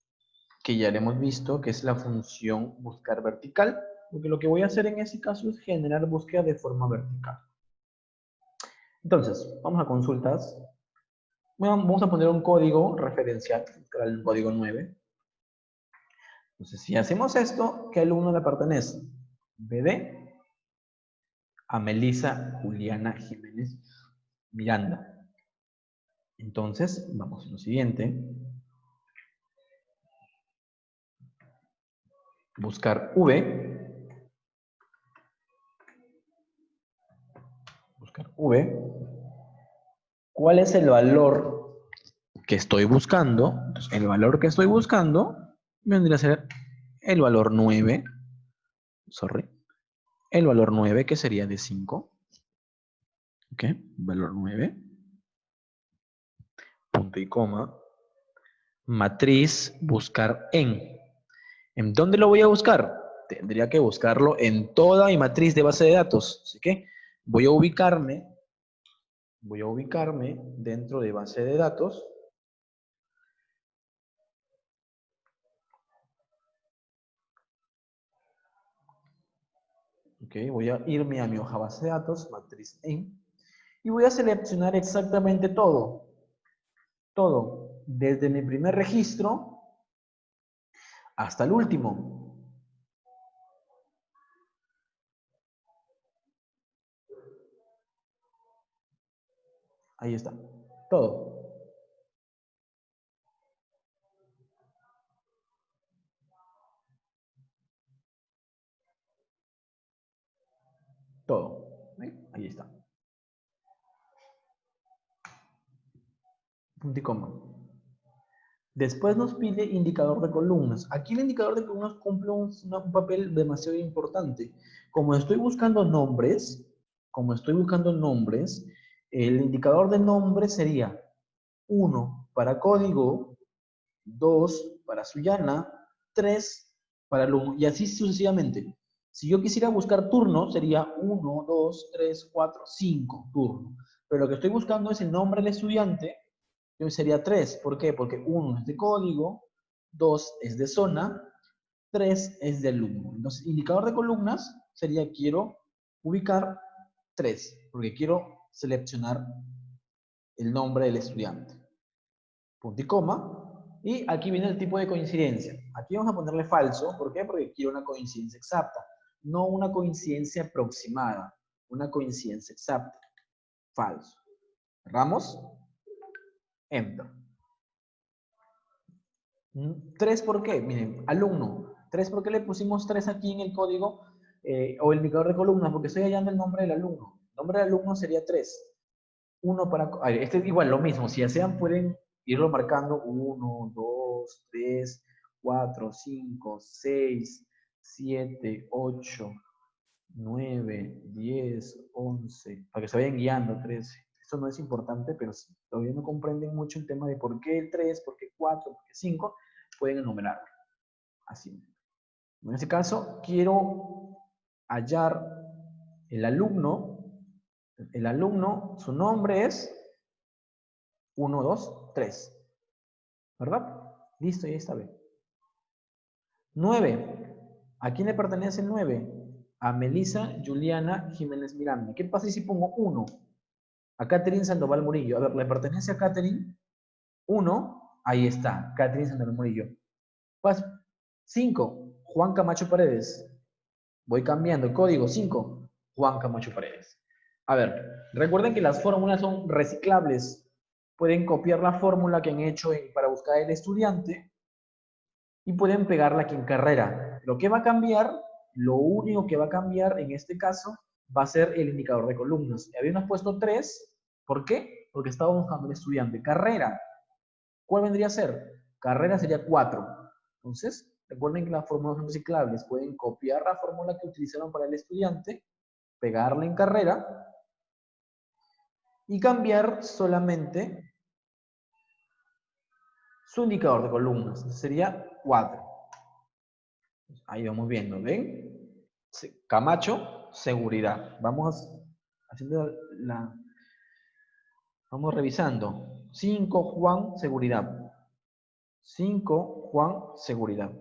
que ya le hemos visto, que es la función buscar vertical, porque lo que voy a hacer en ese caso es generar búsqueda de forma vertical. Entonces, vamos a consultas. Vamos a poner un código referencial, el código 9. Entonces, si hacemos esto, ¿qué alumno le pertenece? BD a Melissa Juliana Jiménez Miranda. Entonces, vamos a lo siguiente. Buscar V. Buscar V. ¿Cuál es el valor que estoy buscando? Entonces, el valor que estoy buscando vendría a ser el valor 9. Sorry. El valor 9, que sería de 5. ¿Ok? Valor 9. Punto y coma. Matriz, buscar en. ¿En dónde lo voy a buscar? Tendría que buscarlo en toda mi matriz de base de datos. Así que voy a ubicarme dentro de base de datos. Ok, voy a irme a mi hoja base de datos, matriz en, y voy a seleccionar exactamente todo. Todo, desde mi primer registro hasta el último. Ahí está, todo. Todo. Ahí está. Punto y coma. Después nos pide indicador de columnas. Aquí el indicador de columnas cumple un papel demasiado importante. Como estoy buscando nombres, el indicador de nombres sería 1 para código, 2 para Suyana, 3 para alumno, y así sucesivamente. Si yo quisiera buscar turno, sería 1, 2, 3, 4, 5 turnos. Pero lo que estoy buscando es el nombre del estudiante, que sería 3. ¿Por qué? Porque 1 es de código, 2 es de zona, 3 es de alumno. Entonces, indicador de columnas sería quiero ubicar 3, porque quiero seleccionar el nombre del estudiante. Punto y coma. Y aquí viene el tipo de coincidencia. Aquí vamos a ponerle falso. ¿Por qué? Porque quiero una coincidencia exacta. No una coincidencia aproximada. Una coincidencia exacta. Falso. Cerramos. Enter. 3, ¿por qué? Miren, alumno. 3, ¿por qué le pusimos 3 aquí en el código o el indicador de columnas? Porque estoy hallando el nombre del alumno. El nombre del alumno sería 3. Uno para... Este es igual, lo mismo. Si desean, pueden irlo marcando. 1, 2, 3, 4, 5, 6, 7, 8, 9, 10, 11. Para que se vayan guiando, 13. Esto no es importante, pero si todavía no comprenden mucho el tema de por qué el 3, por qué 4, por qué 5, pueden enumerarlo. Así. En este caso, quiero hallar el alumno. El alumno, su nombre es 1, 2, 3. ¿Verdad? Listo, ya está bien. 9. ¿A quién le pertenece el 9? A Melissa Juliana Jiménez Miranda. ¿Qué pasa si pongo 1? A Catherine Sandoval Murillo. A ver, ¿le pertenece a Catherine? 1. Ahí está, Catherine Sandoval Murillo. 5. Juan Camacho Paredes. Voy cambiando el código. 5. Juan Camacho Paredes. A ver, recuerden que las fórmulas son reciclables. Pueden copiar la fórmula que han hecho para buscar el estudiante y pueden pegarla aquí en carrera. Lo que va a cambiar, lo único que va a cambiar en este caso, va a ser el indicador de columnas. Habíamos puesto 3. ¿Por qué? Porque estaba buscando el estudiante. Carrera. ¿Cuál vendría a ser? Carrera sería 4. Entonces, recuerden que las fórmulas son reciclables. Pueden copiar la fórmula que utilizaron para el estudiante, pegarla en carrera y cambiar solamente su indicador de columnas. Sería 4. Ahí vamos viendo, ¿ven? Camacho, seguridad. Vamos haciendo vamos revisando. 5, Juan, seguridad. 5, Juan, seguridad.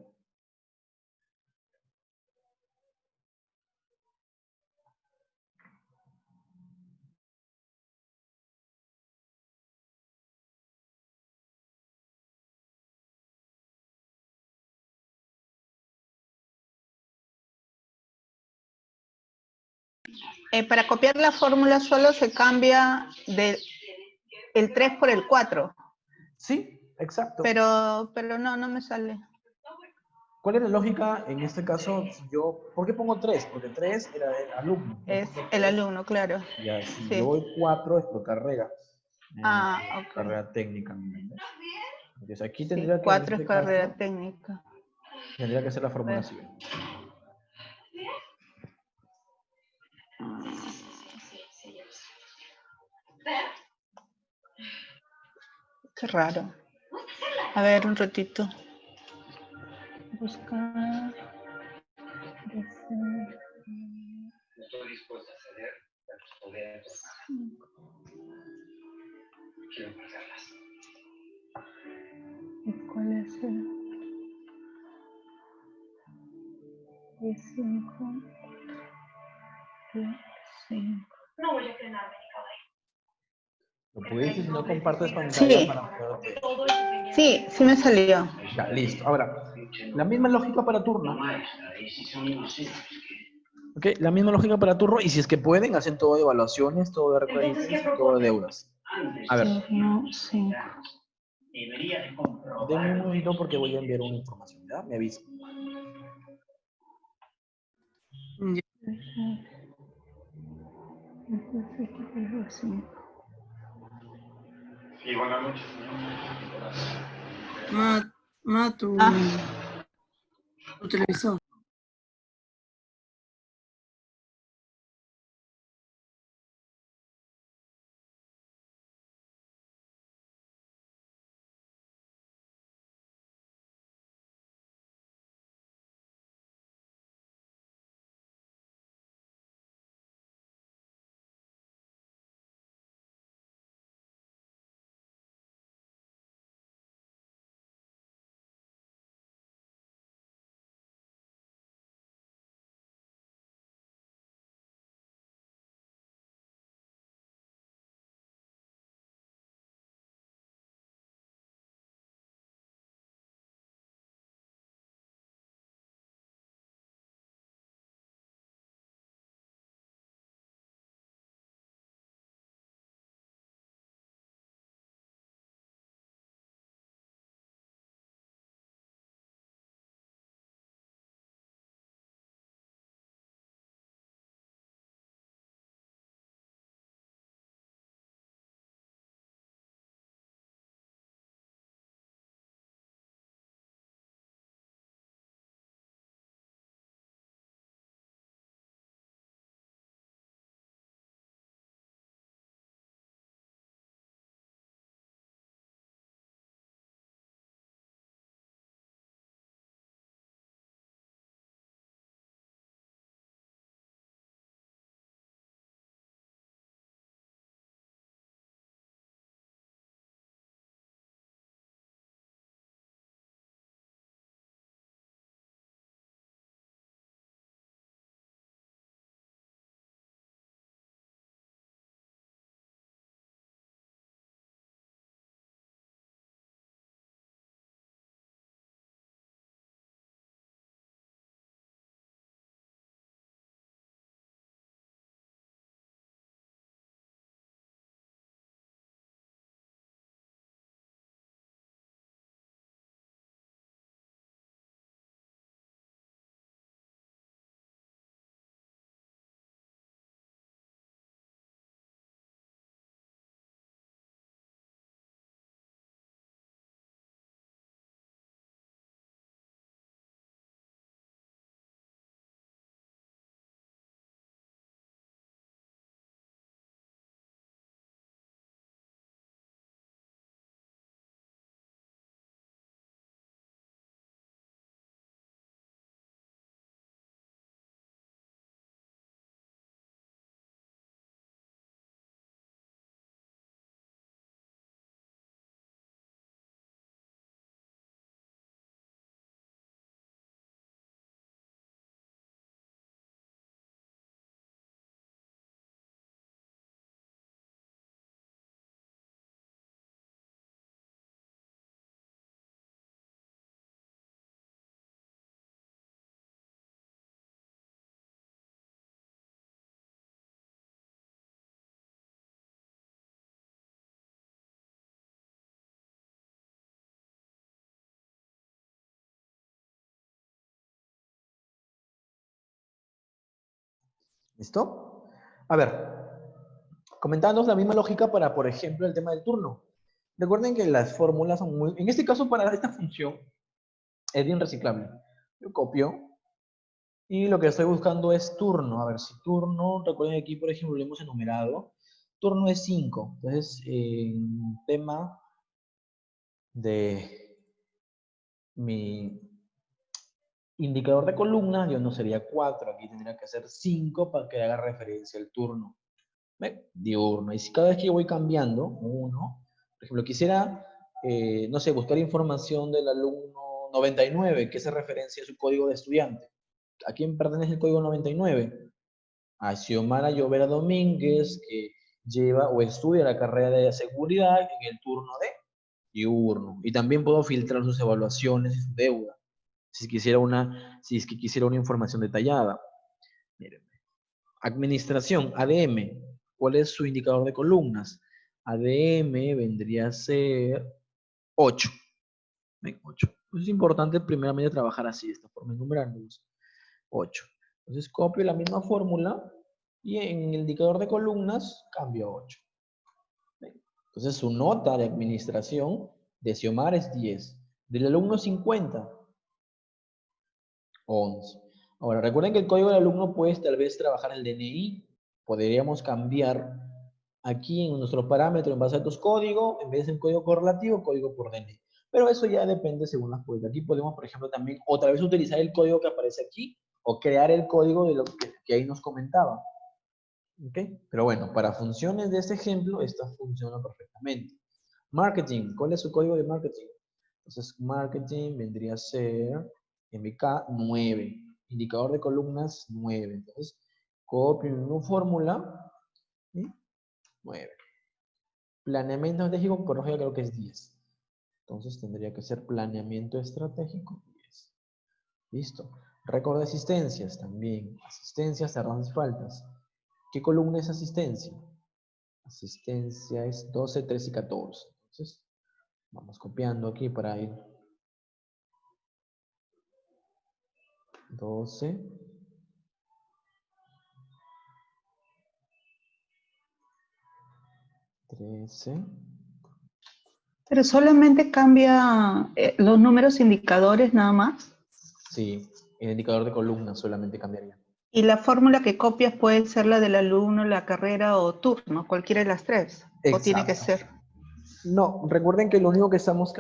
Para copiar la fórmula solo se cambia el 3 por el 4. Sí, exacto. Pero no me sale. ¿Cuál es la lógica en este caso? ¿Por qué pongo 3? Porque 3 era el alumno. Es el alumno, claro. Ya, si Sí. yo voy 4 es por carrera. Ok. Carrera técnica. Entonces aquí Sí, tendría que, en 4 es este carrera caso, técnica. tendría que ser la fórmula siguiente. Qué raro. A ver, un ratito. Buscar. Estoy dispuesto a ceder a tus poderes. Quiero perderlas. ¿Y cuál es el? 5. 5. No voy a frenarme ni caballo. Lo pudiste, si no compartes pantalla Sí. para poderte. Sí me salió. Ya, listo. Ahora, la misma lógica para turno. Ok, la misma lógica para turno. Y si es que pueden, hacen todo de evaluaciones, todo de récords, todo de deudas. A ver, Turno 5. denme un minutito porque voy a enviar una información, ¿ya? Me aviso. Ya. Sí, buenas noches, señor. Tu televisor. ¿Listo? A ver, comentándonos la misma lógica para, por ejemplo, el tema del turno. Recuerden que las fórmulas son muy... En este caso, para esta función, es bien reciclable. Yo copio y lo que estoy buscando es turno. A ver, si turno, recuerden que aquí, por ejemplo, lo hemos enumerado. Turno es 5. Entonces, en tema de mi indicador de columna, yo no sería 4. Aquí tendría que ser 5 para que haga referencia al turno. ¿Ve? Diurno. Y si cada vez que yo voy cambiando, 1, por ejemplo, quisiera, no sé, buscar información del alumno 99, que hace referencia a su código de estudiante. ¿A quién pertenece el código 99? A Xiomara Llovera Domínguez, que lleva o estudia la carrera de seguridad en el turno de diurno. Y también puedo filtrar sus evaluaciones y su deuda. Si es que quisiera una información detallada. Miren. Administración, ADM. ¿Cuál es su indicador de columnas? ADM vendría a ser 8. 8. Pues es importante primeramente trabajar así, de esta forma, enumerándolos. 8. Entonces copio la misma fórmula y en el indicador de columnas cambio 8. Entonces su nota de administración de Xiomara es 10. Del alumno 50, 11. Ahora, recuerden que el código del alumno puedes tal vez trabajar el DNI. Podríamos cambiar aquí en nuestro parámetro en base a tus códigos, en vez de un código correlativo, código por DNI. Pero eso ya depende según las políticas. Aquí podemos, por ejemplo, también otra vez utilizar el código que aparece aquí o crear el código de lo que ahí nos comentaba. ¿Ok? Pero bueno, para funciones de este ejemplo, esta funciona perfectamente. Marketing, ¿cuál es su código de marketing? Entonces, marketing vendría a ser MK 9. Indicador de columnas 9. Entonces, copio una fórmula. ¿Sí? 9. Planeamiento estratégico, corrijo, creo que es 10. Entonces, tendría que ser planeamiento estratégico 10. Listo. Récord de asistencias también. Asistencias, errores y faltas. ¿Qué columna es asistencia? Asistencia es 12, 13 y 14. Entonces, vamos copiando aquí para ir 12, 13. Pero solamente cambia los números indicadores nada más. Sí, el indicador de columna solamente cambiaría. Y la fórmula que copias puede ser la del alumno, la carrera o turno, cualquiera de las tres. Exacto. O tiene que ser. No, recuerden que lo único que estamos...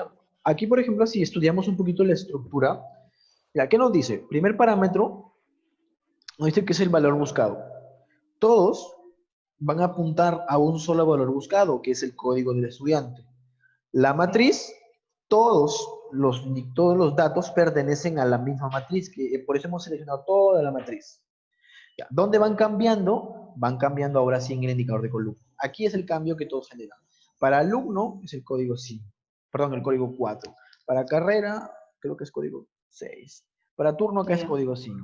Aquí, por ejemplo, si estudiamos un poquito la estructura, ya, ¿qué nos dice? Primer parámetro, nos dice que es el valor buscado. Todos van a apuntar a un solo valor buscado, que es el código del estudiante. La matriz, todos los datos pertenecen a la misma matriz, que por eso hemos seleccionado toda la matriz. Ya, ¿dónde van cambiando? Van cambiando ahora sí en el indicador de columna. Aquí es el cambio que todos generan. Para alumno es el código 5, perdón, el código 4. Para carrera, creo que es código 6. Para turno acá es código 5.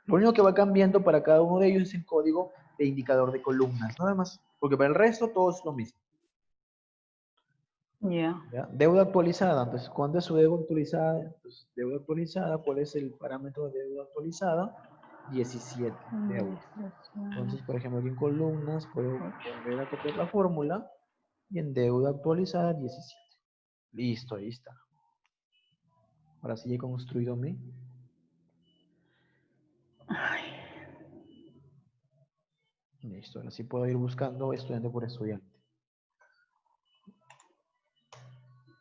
Lo único que va cambiando para cada uno de ellos es el código de indicador de columnas, nada más. Porque para el resto todo es lo mismo. Ya. ¿Ya? Deuda actualizada. Entonces, ¿cuándo es su deuda actualizada? Entonces, deuda actualizada, ¿cuál es el parámetro de deuda actualizada? 17 deuda. Entonces, por ejemplo, aquí en columnas puedo volver a copiar la fórmula y en deuda actualizada 17. Listo, ahí está. Ahora sí he construido mi. Listo, ahora sí puedo ir buscando estudiante por estudiante.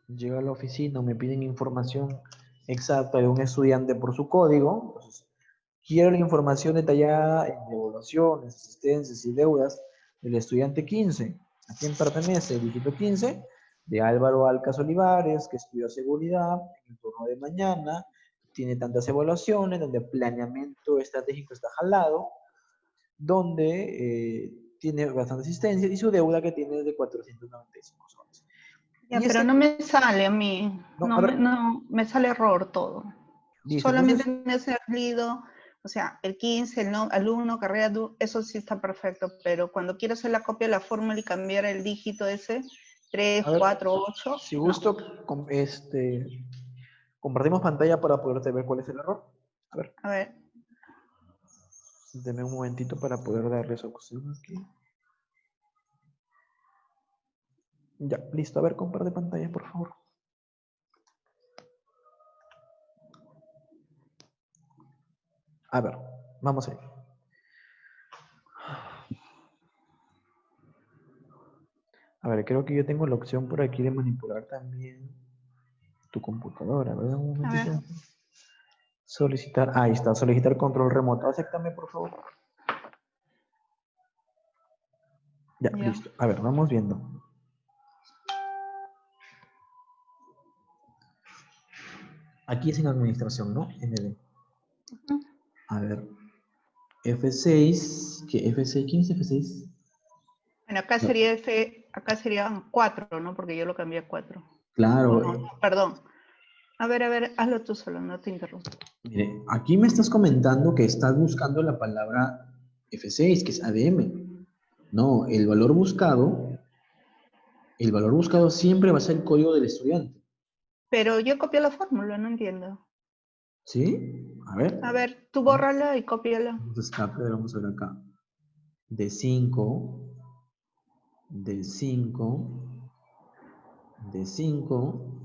Llego a la oficina, me piden información exacta de un estudiante por su código. Entonces, quiero la información detallada en evaluaciones, asistencias y deudas del estudiante 15. ¿A quién pertenece? El dígito 15 de Álvaro Alcas Olivares, que estudió seguridad en el turno de mañana. Tiene tantas evaluaciones, donde planeamiento estratégico está jalado, donde tiene bastante asistencia y su deuda que tiene de 495 soles. Ya, Y pero no me sale a mí. No, a ver. No, me sale error todo. Listo, Solamente entonces, me ha salido, o sea, el 15, el alumno, carrera, eso sí está perfecto, pero cuando quiero hacer la copia de la fórmula y cambiar el dígito ese, 3, a ver, 4, 8, si no. gusto, compartimos pantalla para poderte ver cuál es el error. A ver. A ver. Deme un momentito para poder darles opción aquí. Ya, listo. A ver, comparte pantalla, por favor. A ver, vamos a ir. A ver, creo que yo tengo la opción por aquí de manipular también tu computadora, ¿verdad? Un A ver. momentito. Solicitar, ahí está, solicitar control remoto. Acéptame, por favor. Ya, Ya. listo. A ver, vamos viendo. Aquí es en administración, ¿no? ND. Ujú. A ver, F6, ¿qué? F6, ¿quién es F6? Bueno, acá No, sería acá serían 4, ¿no? Porque yo lo cambié a 4. claro, No, perdón. A ver, hazlo tú solo, no te interrumpo. mire, aquí me estás comentando que estás buscando la palabra F6, que es ADM. No, el valor buscado siempre va a ser el código del estudiante. Pero yo copié la fórmula, no entiendo. ¿Sí? A ver. A ver, tú bórrala y cópiala. Vamos a escape, vamos a ver acá. D5, D5, D5,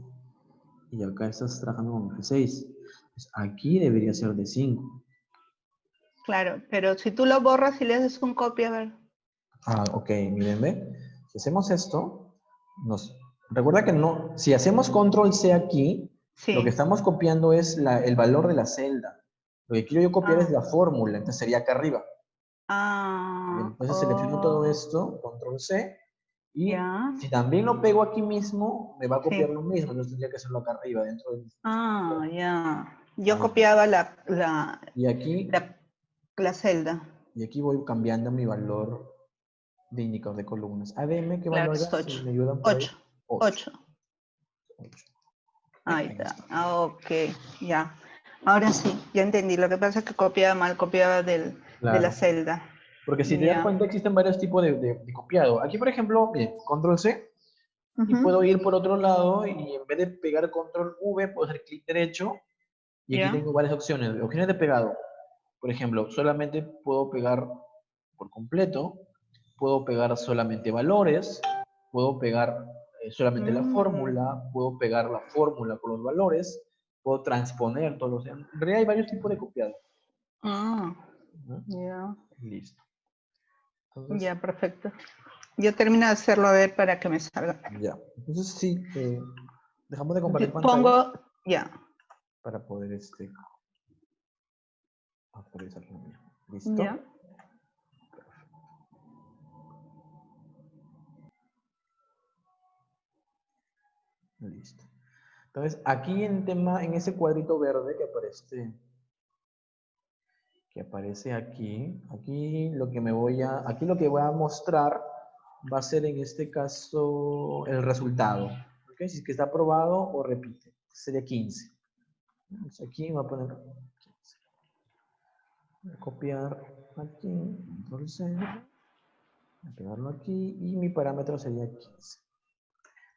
y acá estás trabajando con F6. Pues aquí debería ser D5. Claro, pero si tú lo borras y le haces un copia, a ver. Ah, ok, miren, ve. Si hacemos esto, recuerda que no, si hacemos control C aquí, lo que Sí. estamos copiando es el valor de la celda. Lo que quiero yo copiar es Ah, la fórmula, entonces sería acá arriba. Bien, ah, entonces selecciono todo oh, esto, control C, y ya, si también lo pego aquí mismo, me va a copiar sí. lo mismo, entonces tendría que hacerlo acá arriba, dentro del... Ah, ya. Yo Ah, copiaba y aquí, la, la celda. y aquí voy cambiando mi valor de indicador de columnas. ADM, ¿qué Claro, valor es era? Si 8. me ayudan por ahí. 8. 8. 8. 8. Ahí Ahí está. está. Ah, ok, ya. Ahora sí, ya entendí. Lo que pasa es que copiaba mal, copiaba de la Claro. celda. Porque si te das Ya. cuenta, existen varios tipos de copiado. Aquí, por ejemplo, bien, control C, y Ujú, puedo ir por otro lado, y en vez de pegar control V, puedo hacer clic derecho, y aquí ya. tengo varias opciones. Opciones de pegado. Por ejemplo, solamente puedo pegar por completo, puedo pegar solamente valores, puedo pegar solamente la Mm, fórmula, puedo pegar la fórmula con los valores, puedo transponer todos los... En realidad hay varios tipos de copiado. ah, ¿No? ya. Listo. Entonces, Ya, perfecto. Yo termino de hacerlo a ver para que me salga. ya. Entonces sí, dejamos de compartir pantalla Pongo, ya. para poder actualizar lo mismo. Ya. ¿Listo? Listo. Entonces, aquí en tema, en ese cuadrito verde que aparece aquí lo que aquí lo que voy a mostrar va a ser en este caso el resultado. ¿Ok? Si es que está aprobado o repite. Sería 15. Entonces aquí voy a poner 15. Voy a copiar aquí, control C, voy a pegarlo aquí y mi parámetro sería 15.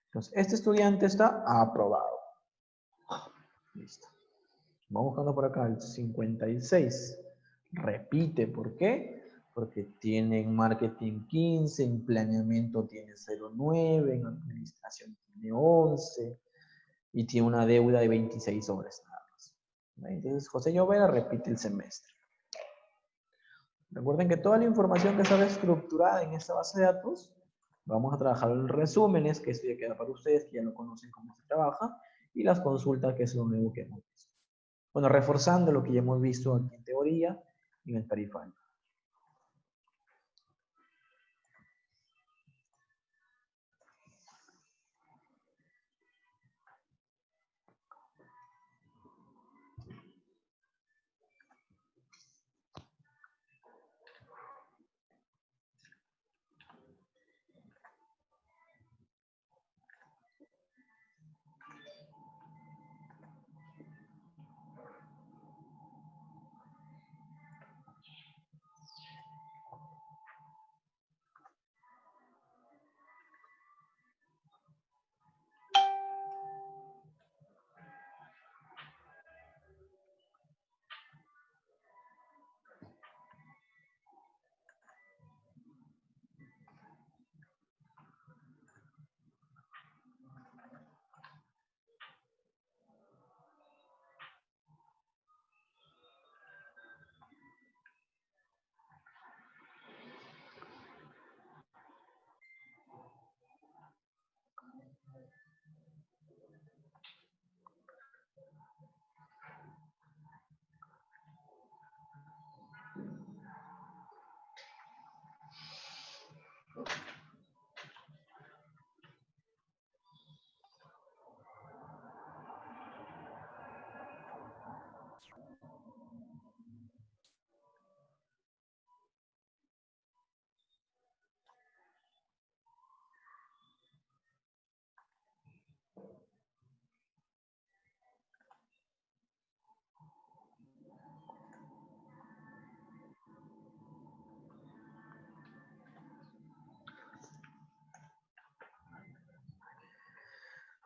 Entonces, este estudiante está aprobado. Listo. Vamos buscando por acá el 56. Repite, ¿por qué? Porque tiene en marketing 15, en planeamiento tiene 0,9, en administración tiene 11 y tiene una deuda de 26 horas nada más. Entonces, José Llovera repite el semestre. Recuerden que toda la información que está estructurada en esta base de datos, vamos a trabajar en resúmenes, que esto ya queda para ustedes, que ya lo conocen cómo se trabaja, y las consultas, que es lo nuevo que hemos visto. Bueno, reforzando lo que ya hemos visto aquí en teoría y en el tarifario.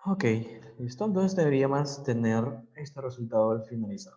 Ok, listo. Entonces deberíamos tener este resultado al finalizar.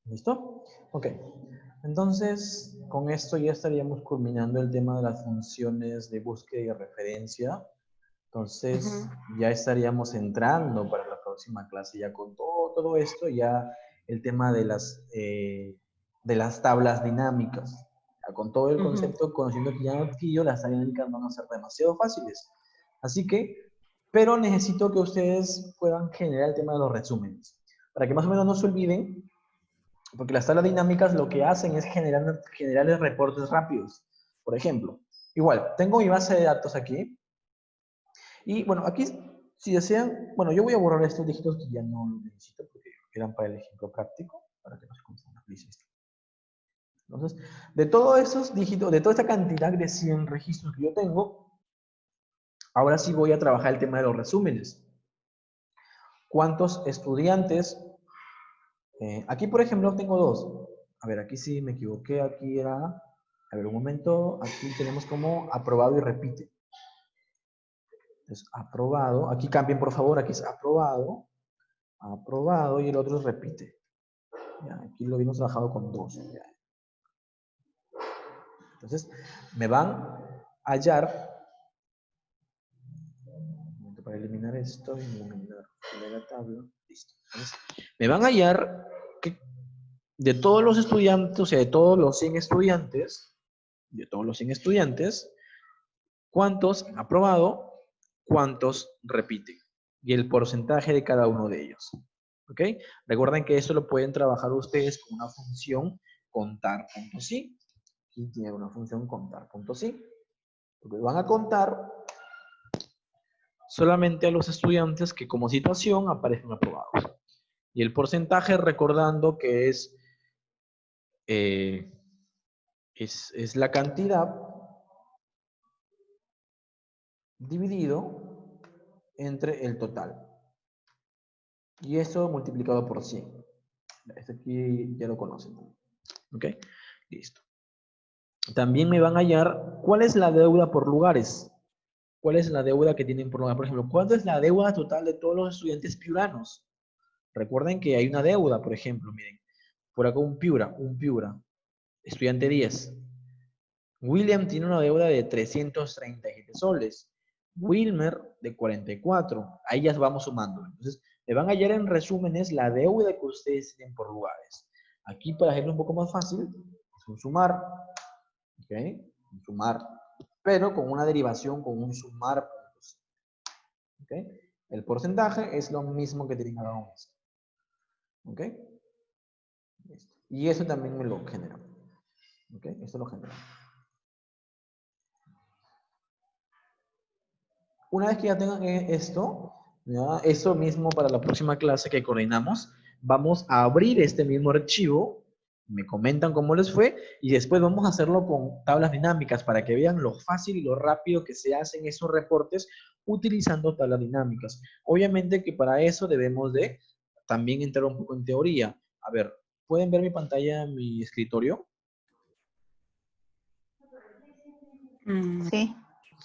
¿Listo? Ok. Entonces, con esto ya estaríamos culminando el tema de las funciones de búsqueda y referencia. Entonces, ya estaríamos entrando para la próxima clase ya con todo esto, ya el tema de las tablas dinámicas. Ya con todo el concepto, conociendo que ya adquirido, las tablas dinámicas van a ser demasiado fáciles. Así que, pero necesito que ustedes puedan generar el tema de los resúmenes. Para que más o menos no se olviden, porque las tablas dinámicas lo que hacen es generarles reportes rápidos. Por ejemplo, igual, tengo mi base de datos aquí. Y bueno, aquí, si desean, bueno, yo voy a borrar estos dígitos que ya no los necesito porque eran para el ejemplo práctico, para que no se confundan. Entonces, de todos esos dígitos, de toda esta cantidad de 100 registros que yo tengo, ahora sí voy a trabajar el tema de los resúmenes. ¿Cuántos estudiantes? Aquí, por ejemplo, tengo dos. A ver, aquí sí me equivoqué, aquí era... A ver, un momento, aquí tenemos como aprobado y repite. Entonces, aprobado, aquí cambien por favor, aquí es aprobado, aprobado y el otro es repite. Ya, aquí lo vimos trabajado con dos. Ya. Entonces, me van a hallar, un momento para eliminar esto y eliminar la tabla, listo. Entonces, me van a hallar que de todos los estudiantes, o sea, de todos los 100 estudiantes, ¿cuántos han aprobado? ¿Cuántos repiten? Y el porcentaje de cada uno de ellos. ¿Ok? Recuerden que esto lo pueden trabajar ustedes con una función contar.si. Aquí tiene una función contar.si. Porque van a contar solamente a los estudiantes que como situación aparecen aprobados. Y el porcentaje, recordando que es la cantidad dividido entre el total. Y eso multiplicado por 100. Este aquí ya lo conocen. ¿Ok? Listo. También me van a hallar cuál es la deuda por lugares. ¿Cuál es la deuda que tienen por lugar? Por ejemplo, ¿cuánto es la deuda total de todos los estudiantes piuranos? Recuerden que hay una deuda, por ejemplo, miren. Por acá un Piura, estudiante 10. William tiene una deuda de 337 soles. Wilmer de 44. Ahí ya vamos sumando. Entonces, me van a hallar en resúmenes la deuda que ustedes tienen por lugares. Aquí, para hacerlo un poco más fácil, es un sumar. ¿Ok? Un sumar. Pero con una derivación, con un sumar puntos. ¿Ok? El porcentaje es lo mismo que tienen cada uno. ¿Ok? Listo. Y eso también me lo genera. ¿Ok? Esto lo genera. Una vez que ya tengan esto, ¿ya? Eso mismo para la próxima clase que coordinamos, vamos a abrir este mismo archivo, me comentan cómo les fue, y después vamos a hacerlo con tablas dinámicas para que vean lo fácil y lo rápido que se hacen esos reportes utilizando tablas dinámicas. Obviamente que para eso debemos de también entrar un poco en teoría. A ver, ¿pueden ver mi pantalla en mi escritorio? Sí.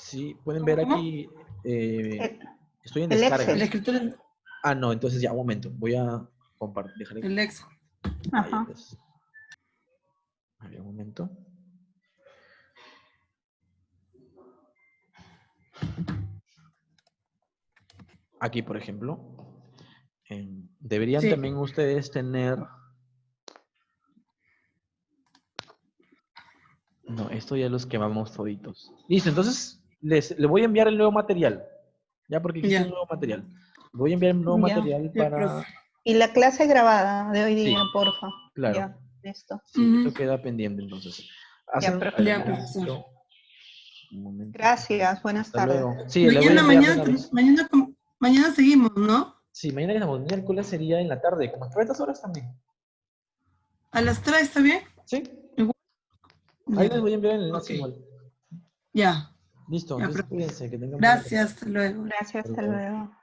Sí, pueden ver ¿Cómo? aquí, El, estoy en el descarga. El Excel. escritor, Ah, no, entonces ya, un momento. Voy a compartir. Dejaré. el ex. Ahí, Ajá. entonces. A ver, un momento. Aquí, por ejemplo, deberían Sí. también ustedes tener... No, esto ya los quemamos toditos. Listo, entonces les voy a enviar el nuevo material. Ya, porque existe un Ya, nuevo material. Voy a enviar el nuevo Ya. material ya, para... profe. Y la clase grabada de hoy Sí, día, porfa. claro. Ya, listo. Sí, Ujú. eso queda pendiente entonces. Ya, Hacen... perfecto. Ya, profesor. Un momento. Gracias, buenas Hasta tardes. luego. Sí, le voy a Mañana, enviar de mañana, una vez. mañana seguimos, ¿no? Sí, mañana que estamos, miércoles sería en la tarde, como a estas horas también. A las 3, ¿está bien? Sí, Igual. ahí Ya, les voy a enviar el ok. enlace igual. Ya, Listo, ya, entonces profe. cuídense, que tengan buena tarde. Gracias, hasta luego. Gracias, Hasta hasta luego.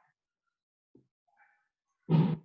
luego.